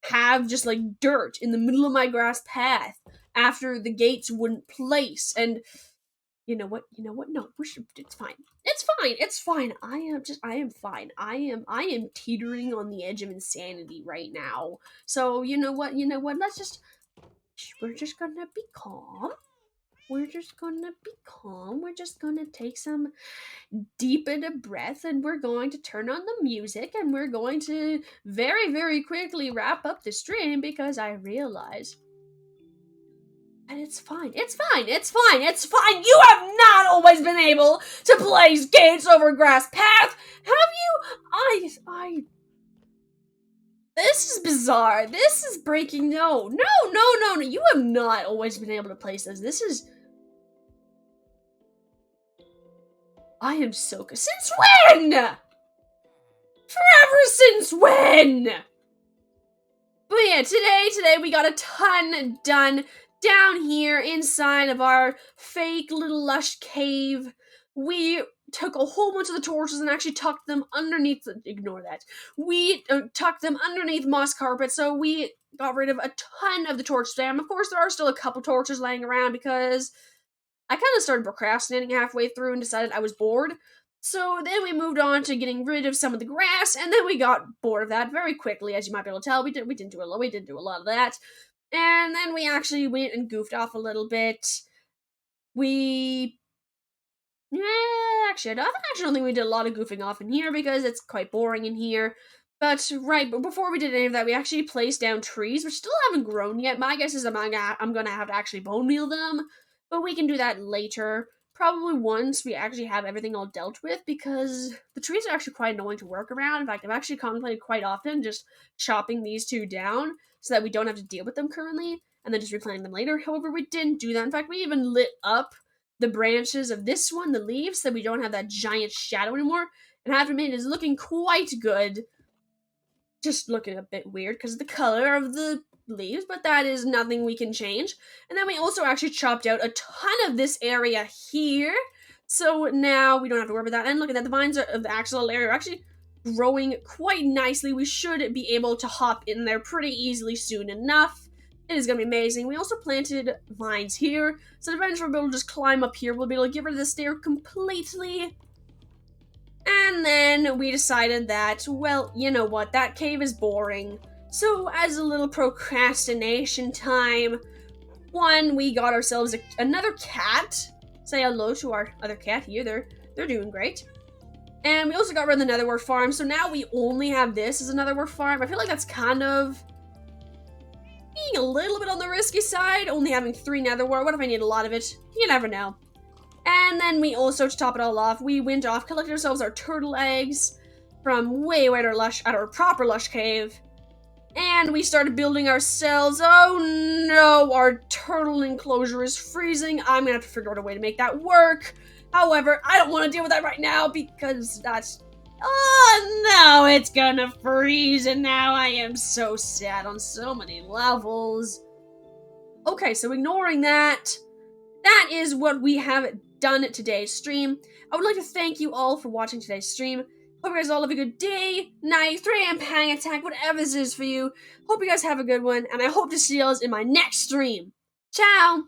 have just like dirt in the middle of my grass path after the gates wouldn't place. And you know what, no, it's fine, it's fine. I am fine. I am teetering on the edge of insanity right now. So you know what, we're just gonna be calm. We're just gonna take some deep in a breath, and we're going to turn on the music, and we're going to very, very quickly wrap up the stream because I realize. And it's fine. It's fine. It's fine. It's fine. You have not always been able to place gates over grass path, have you? This is bizarre. This is breaking. No. You have not always been able to place this. This is. I am so. Since when? Forever since when? But yeah, today we got a ton done down here inside of our fake little lush cave. We took a whole bunch of the torches and actually tucked them underneath. Ignore that. We tucked them underneath moss carpet, so we got rid of a ton of the torch spam. Of course, there are still a couple torches laying around because I kind of started procrastinating halfway through and decided I was bored. So then we moved on to getting rid of some of the grass, and then we got bored of that very quickly, as you might be able to tell. We didn't do a lot of that, and then we actually went and goofed off a little bit. We, yeah, actually, I don't think we did a lot of goofing off in here because it's quite boring in here. But before we did any of that, we actually placed down trees, which still haven't grown yet. My guess is I'm gonna have to actually bone meal them, but we can do that later. Probably once we actually have everything all dealt with, because the trees are actually quite annoying to work around. In fact, I've actually contemplated quite often just chopping these two down so that we don't have to deal with them currently, and then just replanting them later. However, we didn't do that. In fact, we even lit up the branches of this one, the leaves, so that we don't have that giant shadow anymore. And I have to admit, it is looking quite good. Just looking a bit weird because of the color of the leaves, but that is nothing we can change. And then we also actually chopped out a ton of this area here, so now we don't have to worry about that. And look at that, the vines of the actual area are actually growing quite nicely. We should be able to hop in there pretty easily soon enough. It is going to be amazing. We also planted vines here, so eventually we'll be able to just climb up here. We'll be able to get rid of the stair completely. And then we decided that, well, you know what, that cave is boring. So as a little procrastination time, we got ourselves another cat. Say hello to our other cat here. They're doing great. And we also got rid of the netherwort farm, so now we only have this as a netherwort farm. I feel like that's kind of being a little bit on the risky side, only having 3 netherwort. What if I need a lot of it? You never know. And then we also, to top it all off, we went off, collected ourselves our turtle eggs from way out our proper lush cave. And we started building ourselves. Oh no, our turtle enclosure is freezing. I'm gonna have to figure out a way to make that work. However, I don't want to deal with that right now because that's... Oh no, it's gonna freeze, and now I am so sad on so many levels. Okay, so ignoring that, that is what we have done today's stream. I would like to thank you all for watching today's stream. Hope you guys all have a good day, night, 3 a.m. panic attack, whatever this is for you. Hope you guys have a good one, and I hope to see you all in my next stream. Ciao!